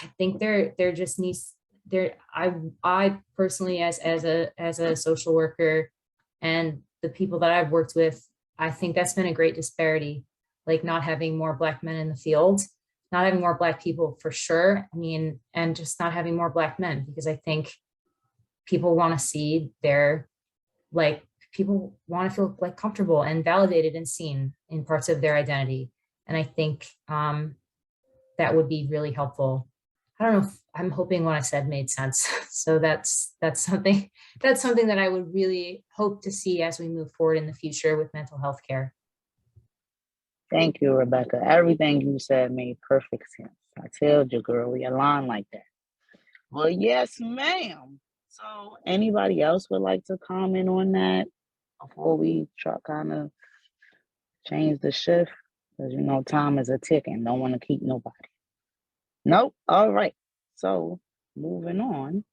I think there just needs there. I personally as a social worker and the people that I've worked with, I think that's been a great disparity, like not having more Black men in the field, not having more Black people for sure. I mean, and just not having more Black men, because I think people want to see their, like, people want to feel like comfortable and validated and seen in parts of their identity. And I think that would be really helpful I don't know if I'm hoping what I said made sense. So that's something that I would really hope to see as we move forward in the future with mental health care. Thank you, Rebecca. Everything you said made perfect sense. I told you, girl, we align like that. Well, yes, ma'am. So anybody else would like to comment on that before we try kind of change the shift? Because you know time is a ticking. Don't want to keep nobody. Nope. All right. So moving on.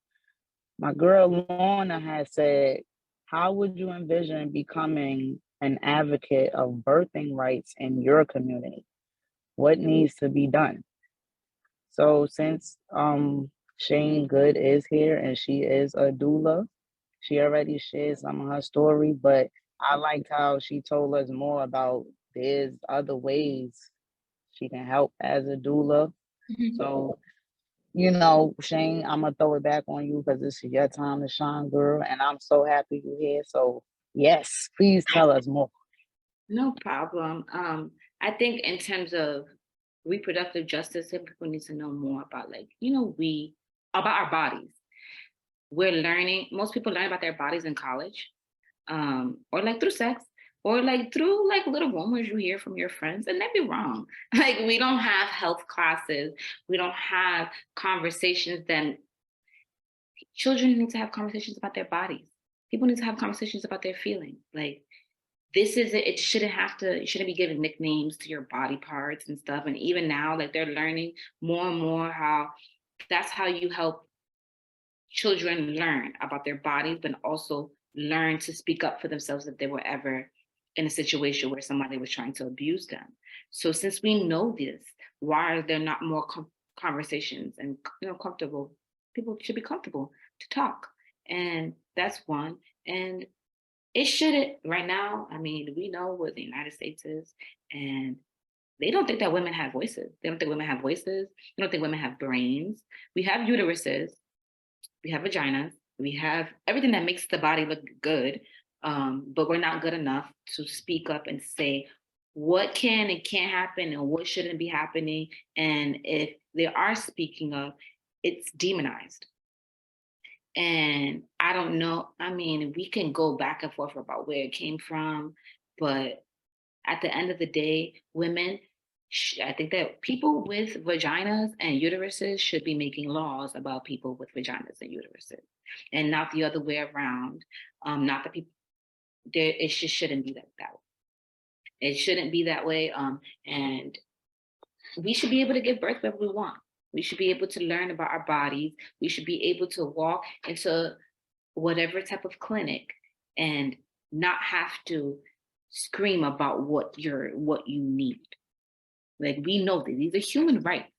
My girl Lorna has said, how would you envision becoming an advocate of birthing rights in your community? What needs to be done? So since Shane Good is here and she is a doula, she already shared some of her story, but I liked how she told us more about there's other ways she can help as a doula. So, you know, Shane, I'm gonna throw it back on you because this is your time to shine, girl, and I'm so happy you're here. So yes, please tell us more. No problem. I think in terms of reproductive justice, people need to know more about, like, about our bodies. We're learning, most people learn about their bodies in college, or like through sex, or like through like little rumors you hear from your friends, and they'd be wrong. Like, we don't have health classes, we don't have conversations. Then children need to have conversations about their bodies. People need to have conversations about their feelings. Like, this is it. You shouldn't be giving nicknames to your body parts and stuff. And even now, like, they're learning more and more how that's how you help children learn about their bodies, but also learn to speak up for themselves if they were ever in a situation where somebody was trying to abuse them. So since we know this, why are there not more conversations and comfortable? People should be comfortable to talk, and that's one. And it shouldn't right now. I mean, we know what the United States is, and they don't think that women have voices. They don't think women have voices. They don't think women have brains. We have uteruses, we have vaginas, we have everything that makes the body look good, but we're not good enough to speak up and say what can and can't happen and what shouldn't be happening. And if they are speaking up, it's demonized. And I don't know, I mean, we can go back and forth about where it came from, but at the end of the day, women, I think that people with vaginas and uteruses should be making laws about people with vaginas and uteruses, and not the other way around. Not that people, it just shouldn't be that way. It shouldn't be that way. And we should be able to give birth wherever we want. We should be able to learn about our bodies. We should be able to walk into whatever type of clinic and not have to scream about what you need. Like, we know that these are human rights.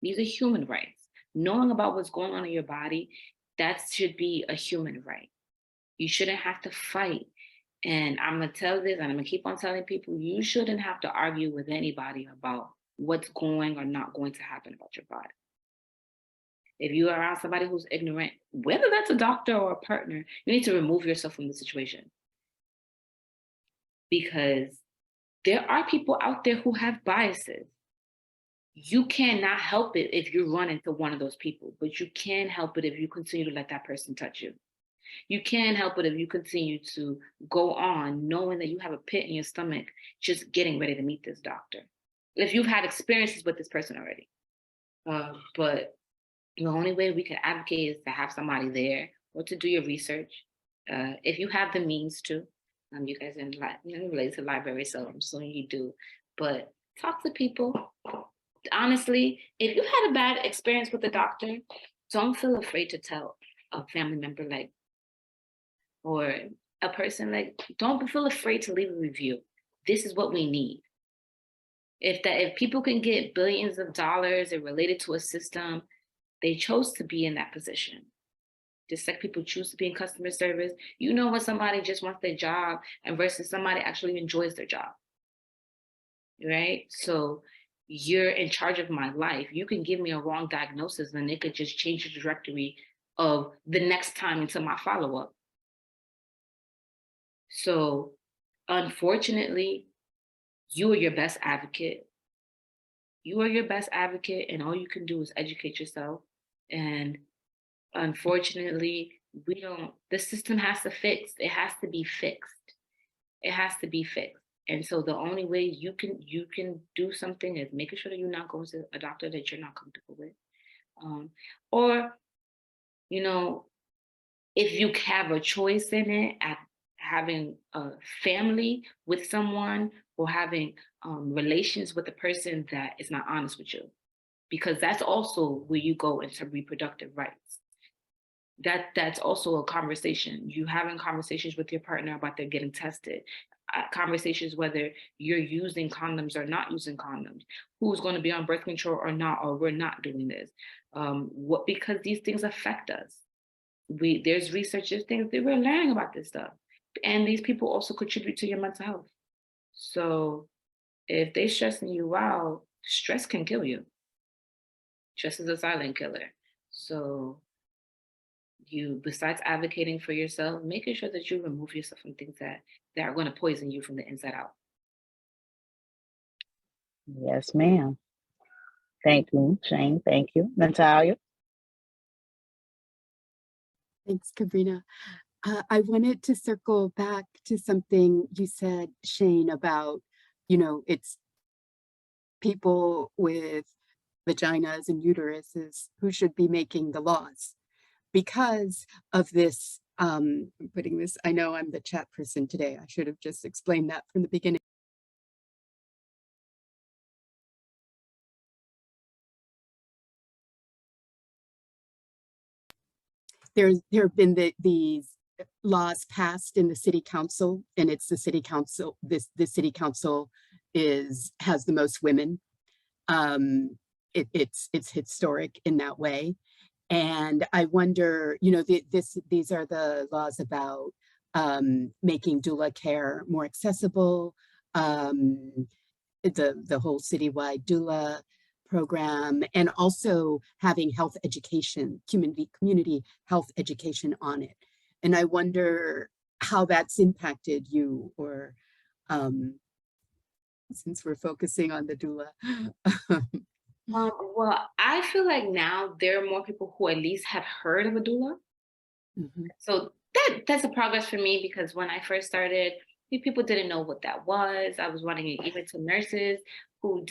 These are human rights. Knowing about what's going on in your body, that should be a human right. You shouldn't have to fight. And I'm gonna tell this, and I'm gonna keep on telling people, you shouldn't have to argue with anybody about what's going or not going to happen about your body. If you are around somebody who's ignorant, whether that's a doctor or a partner, you need to remove yourself from the situation. Because there are people out there who have biases. You cannot help it if you run into one of those people, but you can help it if you continue to let that person touch you. You can help it if you continue to go on knowing that you have a pit in your stomach, just getting ready to meet this doctor. If you've had experiences with this person already. But the only way we can advocate is to have somebody there or to do your research. If you have the means to, you guys are related to the library, so I'm assuming you do, but talk to people. Honestly, if you had a bad experience with the doctor, don't feel afraid to tell a family member, like, or a person, like, don't feel afraid to leave a review. This is what we need. If people can get billions of dollars and related to a system, they chose to be in that position. Just like people choose to be in customer service, you know, when somebody just wants their job and versus somebody actually enjoys their job, right? So you're in charge of my life. You can give me a wrong diagnosis and it could just change the trajectory of the next time into my follow-up. So unfortunately, you are your best advocate. you are your best advocate, and all you can do is educate yourself. And unfortunately, the system has to fix. It has to be fixed. It has to be fixed. And so the only way you can do something is making sure that you're not going to a doctor that you're not comfortable with. Or, you know, if you have a choice in it, at having a family with someone or having relations with a person that is not honest with you, because that's also where you go into reproductive rights. That's also a conversation. You having conversations with your partner about them getting tested, conversations whether you're using condoms or not using condoms, who's going to be on birth control or not, or we're not doing this. Because these things affect us. There's research, there's things that we're learning about this stuff, and these people also contribute to your mental health. So if they stressing you out, stress can kill you. Stress is a silent killer. So you, besides advocating for yourself, making sure that you remove yourself from things that are going to poison you from the inside out. Yes, ma'am. Thank you, Shane. Thank you. Natalia? Thanks, Kabrina. I wanted to circle back to something you said, Shane, about, it's people with vaginas and uteruses who should be making the laws because of this. I'm putting this, I know I'm the chat person today. I should have just explained that from the beginning. There have been these laws passed in the city council, and it's the city council. The city council has the most women. It's historic in that way, and I wonder, these are the laws about making doula care more accessible, the whole citywide doula program, and also having health education, community health education on it. And I wonder how that's impacted you, or since we're focusing on the doula. Well, I feel like now there are more people who at least have heard of a doula. Mm-hmm. So that's a progress for me, because when I first started, people didn't know what that was. I was running it even to nurses who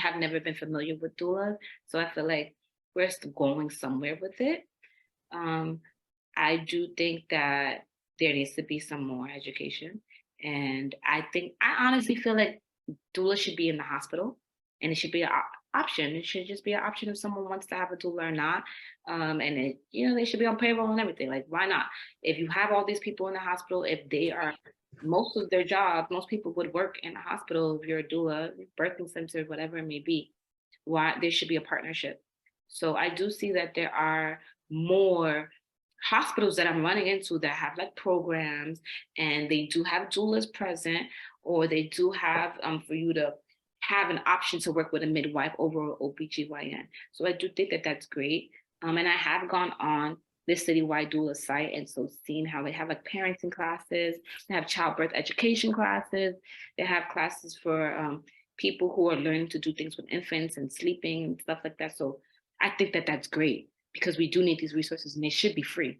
have never been familiar with doulas. So I feel like we're still going somewhere with it. I do think that there needs to be some more education. And I honestly feel like doula should be in the hospital, and it should be an option. It should just be an option if someone wants to have a doula or not. And they should be on payroll and everything. Like, why not? If you have all these people in the hospital, if they are most of their job, most people would work in a hospital. If you're a doula, birthing center, whatever it may be, why there should be a partnership. So I do see that there are more hospitals that I'm running into that have like programs, and they do have doulas present, or they do have for you to have an option to work with a midwife over OBGYN. So I do think that that's great. And I have gone on this citywide doula site, and so seeing how they have like parenting classes, they have childbirth education classes, they have classes for people who are learning to do things with infants and sleeping and stuff like that. So I think that that's great, because we do need these resources, and they should be free.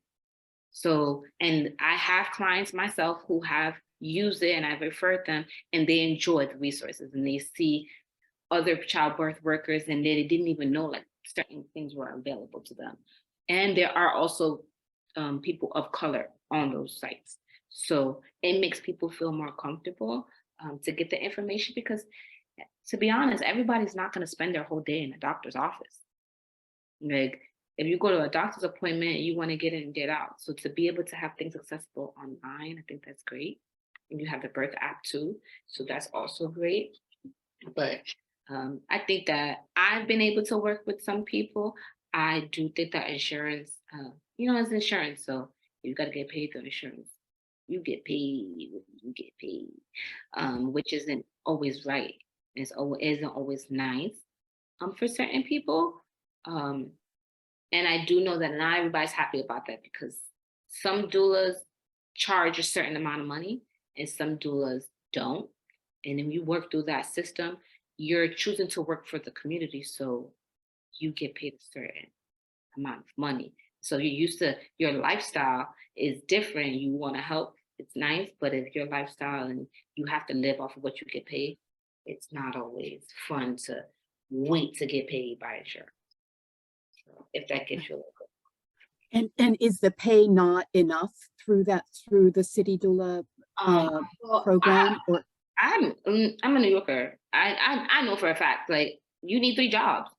So, and I have clients myself who have used it, and I've referred them, and they enjoy the resources, and they see other childbirth workers, and they didn't even know like certain things were available to them. And there are also people of color on those sites. So it makes people feel more comfortable to get the information, because to be honest, everybody's not going to spend their whole day in a doctor's office. Like, if you go to a doctor's appointment, you want to get in and get out. So to be able to have things accessible online, I think that's great. And you have the birth app too. So that's also great. But I think that I've been able to work with some people. I do think that insurance, it's insurance. So you got to get paid through insurance. You get paid, which isn't always right. Isn't always nice for certain people. And I do know that not everybody's happy about that, because some doulas charge a certain amount of money and some doulas don't. And then you work through that system, you're choosing to work for the community, so you get paid a certain amount of money. So you're used to, your lifestyle is different. You want to help, it's nice, but if your lifestyle and you have to live off of what you get paid, it's not always fun to wait to get paid by insurance. So if that gets you a little good. And is the pay not enough through the city doula Well, program? Or I'm a New Yorker. I know for a fact, like, you need 3 jobs.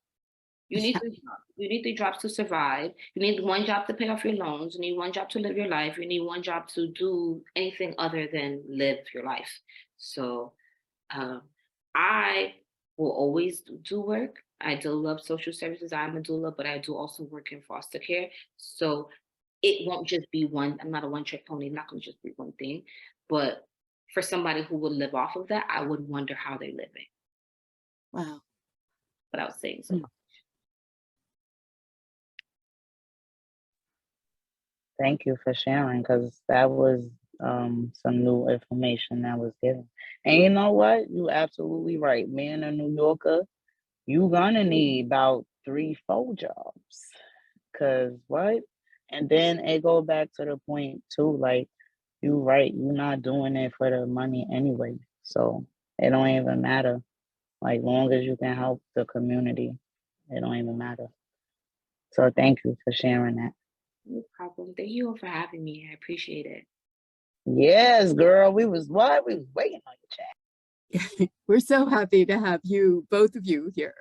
You need 3 jobs. You need 3 jobs to survive. You need 1 job to pay off your loans. You need 1 job to live your life. You need 1 job to do anything other than live your life. So I will always do work. I do love social services. I'm a doula, but I do also work in foster care. So it won't just be one. I'm not a one-trick pony. I'm not going to just be one thing. But for somebody who would live off of that, I would wonder how they're living. wow. Without saying so much. Thank you for sharing, because that was some new information that was given. And you know what? You absolutely right. Being a New Yorker, you gonna need about 3, 4 jobs. Cause what? And then it go back to the point too, like, you right, you're not doing it for the money anyway. So it don't even matter. Like, long as you can help the community, it don't even matter. So thank you for sharing that. No problem. Thank you all for having me. I appreciate it. Yes, girl. We was what? We was waiting on your chat. We're so happy to have you, both of you, here.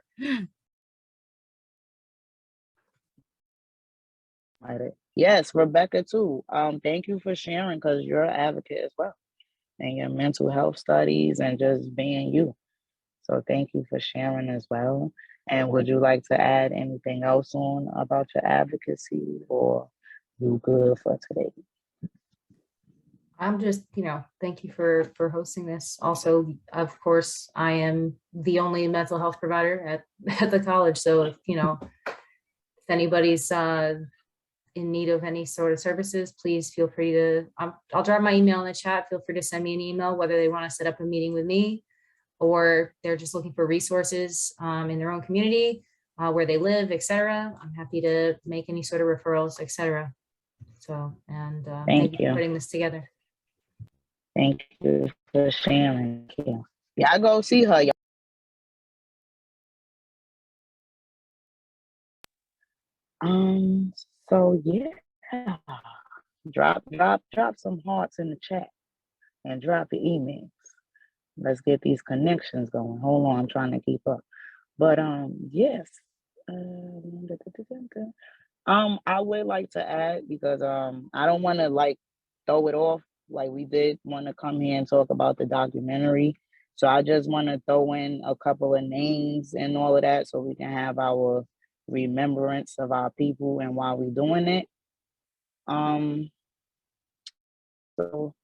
Yes, Rebecca too. Thank you for sharing, because you're an advocate as well, and your mental health studies and just being you. So thank you for sharing as well. And would you like to add anything else on about your advocacy, or you good for today? I'm just, thank you for hosting this. Also, of course, I am the only mental health provider at the college. So if anybody's in need of any sort of services, please feel free to, I'll drop my email in the chat. Feel free to send me an email, whether they want to set up a meeting with me or they're just looking for resources in their own community, where they live, etc. I'm happy to make any sort of referrals, etc. So, and thank you for putting this together. Thank you for sharing. Y'all go see her. So yeah, drop some hearts in the chat and drop the emails. Let's get these connections going. Hold on, I'm trying to keep up. But yes. I would like to add, because I don't want to like throw it off. Like, we did want to come here and talk about the documentary. So I just want to throw in a couple of names and all of that, so we can have our remembrance of our people and why we're doing it. So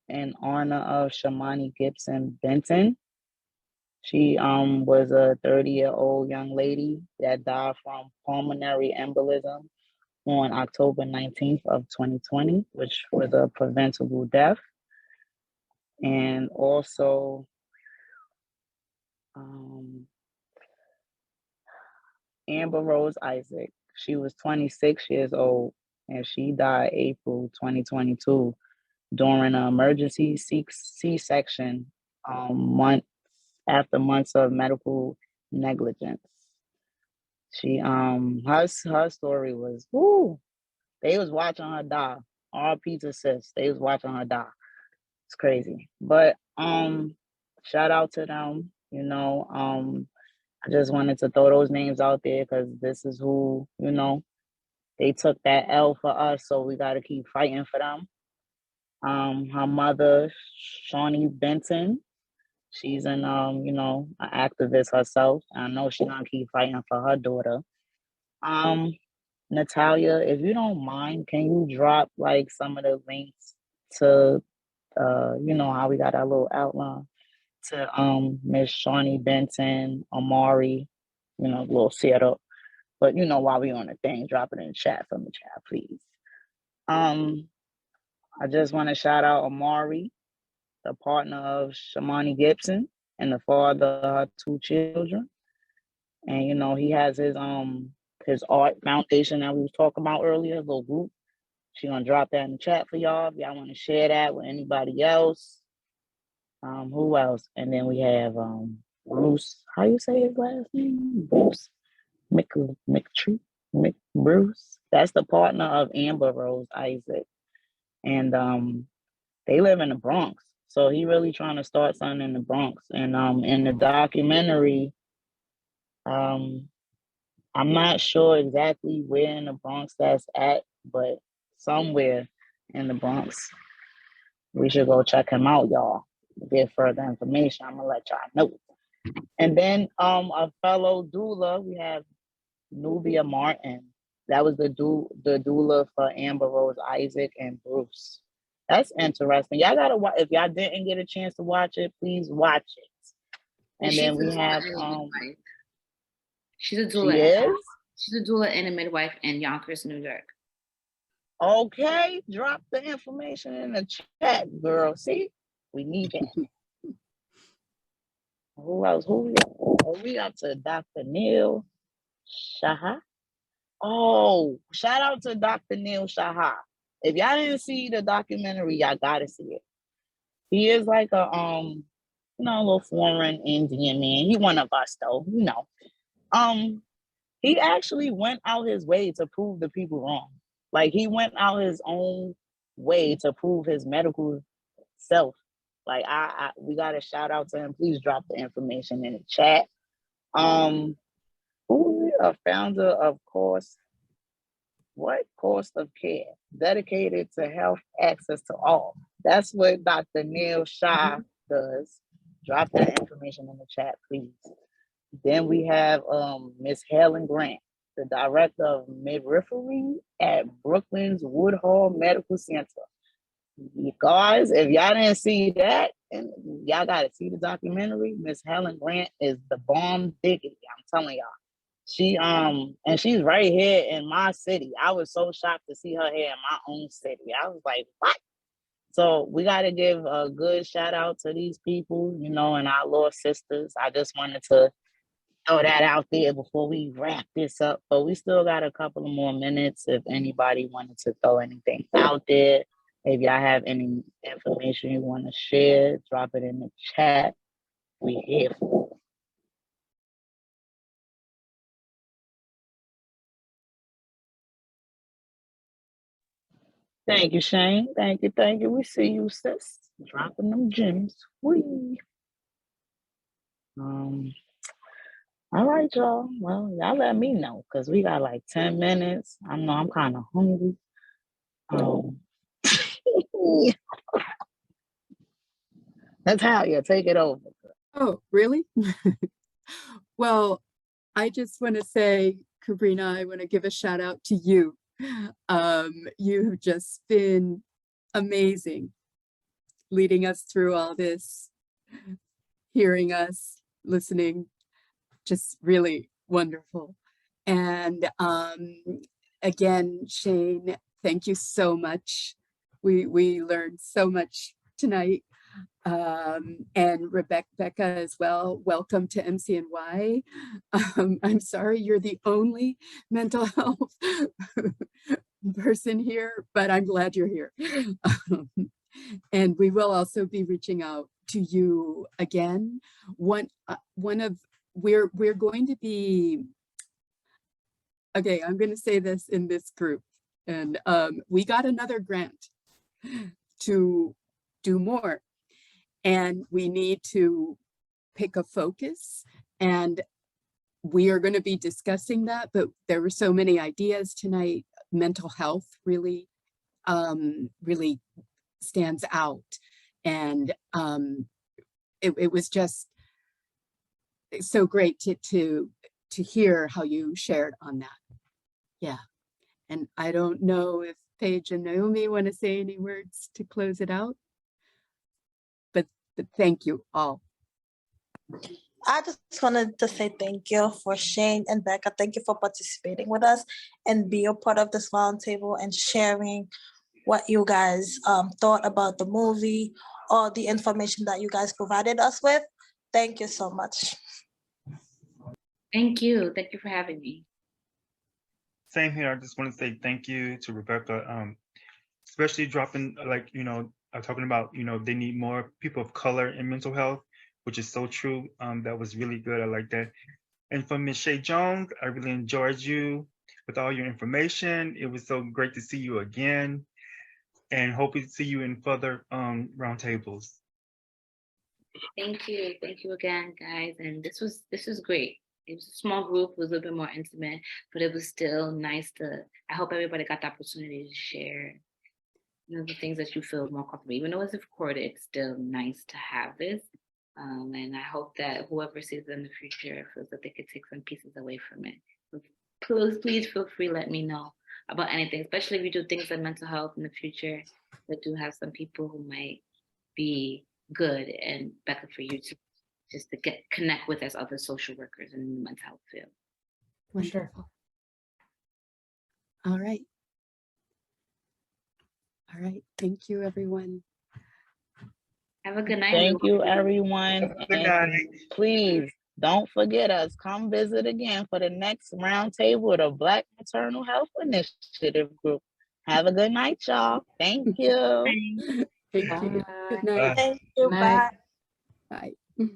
in honor of Shamani Gibson Benton, she was a 30-year-old young lady that died from pulmonary embolism on October 19th of 2020, which was a preventable death. And also Amber Rose Isaac. She was 26 years old, and she died April 2022 during an emergency C-section, months after months of medical negligence. She her story was, whoo, they was watching her die. All pizza sis, they was watching her die. It's crazy. But shout out to them. I just wanted to throw those names out there, because this is who, they took that L for us, so we got to keep fighting for them. Her mother, Shawnee Benton, she's an an activist herself. I know she's gonna keep fighting for her daughter. Natalia, if you don't mind, can you drop like some of the links to how we got our little outline to Miss Shawnee Benton, Amari, a little setup. But while we on the thing, drop it in the chat from the chat, please. I just want to shout out Amari, the partner of Shamani Gibson. and the father of her 2 children. And you know, he has his art foundation that we was talking about earlier, little group. She gonna drop that in the chat for y'all if y'all want to share that with anybody else. Who else? And then we have Bruce. How you say his last name? Bruce Bruce. That's the partner of Amber Rose Isaac, and they live in the Bronx. So he really trying to start something in the Bronx. And in the documentary, I'm not sure exactly where in the Bronx that's at, but somewhere in the Bronx. We should go check him out, y'all. Get further information. I'm gonna let y'all know. And then a fellow doula, we have Nubia Martin. That was the doula for Amber Rose Isaac and Bruce. That's interesting. Y'all gotta watch. If y'all didn't get a chance to watch it, please watch it. And then we have she's a doula. She is? She's a doula and a midwife in Yonkers, New York. Okay, drop the information in the chat, girl. See, we need that. Who else? Who we up to? Dr. Neil Shaha. Oh, shout out to Dr. Neil Shaha. If y'all didn't see the documentary, y'all gotta see it. He is like a you know, a little foreign Indian man. He one of us though, you know. He actually went out his way to prove the people wrong. Like he went out his own way to prove his medical self. Like we got a shout out to him. Please drop the information in the chat. Who a founder of Course of Care, dedicated to health access to all. That's what Dr. Neil Shah does. Drop that information in the chat, please. Then we have Miss Helen Grant, the director of midwifery at Brooklyn's Woodhall Medical Center. You guys, if y'all didn't see that, and y'all gotta see the documentary, Miss Helen Grant is the bomb diggity. I'm telling y'all. She and she's right here in my city. I was so shocked to see her here in my own city. I was like, what? So we got to give a good shout out to these people, you know, and our Lord sisters. I just wanted to throw that out there before we wrap this up. But we still got a couple of more minutes if anybody wanted to throw anything out there. If y'all have any information you want to share, drop it in the chat. We're here for it. Thank you, Shane. Thank you, thank you. We see you, sis. Dropping them gems. Whee. All right, y'all. Well, y'all let me know because we got like 10 minutes. I know I'm kind of hungry. Natalia, take it over. Oh, really? Well, I just want to say, Kabrina, I want to give a shout out to you. You have just been amazing, leading us through all this, hearing us, listening, just really wonderful. And again, Shane, thank you so much. We learned so much tonight. And Becca as well, welcome to MCNY. I'm sorry you're the only mental health person here, but I'm glad you're here. And we will also be reaching out to you again. We're going to be, okay, I'm going to say this in this group, and we got another grant to do more. And we need to pick a focus, and we are going to be discussing that, but there were so many ideas tonight. Mental health really, really stands out. And it was just so great to hear how you shared on that. Yeah. And I don't know if Paige and Naomi want to say any words to close it out. But thank you all. I just wanted to say thank you for Shane and Becca. Thank you for participating with us and be a part of this roundtable and sharing what you guys thought about the movie or the information that you guys provided us with. Thank you so much. Thank you. Thank you for having me. Same here. I just want to say thank you to Rebecca, especially dropping talking about, they need more people of color in mental health, which is so true. That was really good. I like that. And for Ms. Shay Jones, I really enjoyed you with all your information. It was so great to see you again, and hope to see you in further roundtables. Thank you. Thank you again, guys. And this was great. It was a small group, it was a little bit more intimate, but it was still nice I hope everybody got the opportunity to share, the things that you feel more comfortable. Even though it's recorded, it's still nice to have this. And I hope that whoever sees it in the future feels that they could take some pieces away from it. So please feel free, let me know about anything, especially if you do things in mental health in the future that do have some people who might be good and better for you to just to connect with as other social workers in the mental health field. Wonderful. All right. All right. Thank you, everyone. Have a good night. Thank you, everyone. Good And night. please don't forget us. Come visit again for the next roundtable of the Black Maternal Health Initiative Group. Have a good night, y'all. Thank you. Thank you. Good night. Thank you. Good night. Bye. Bye.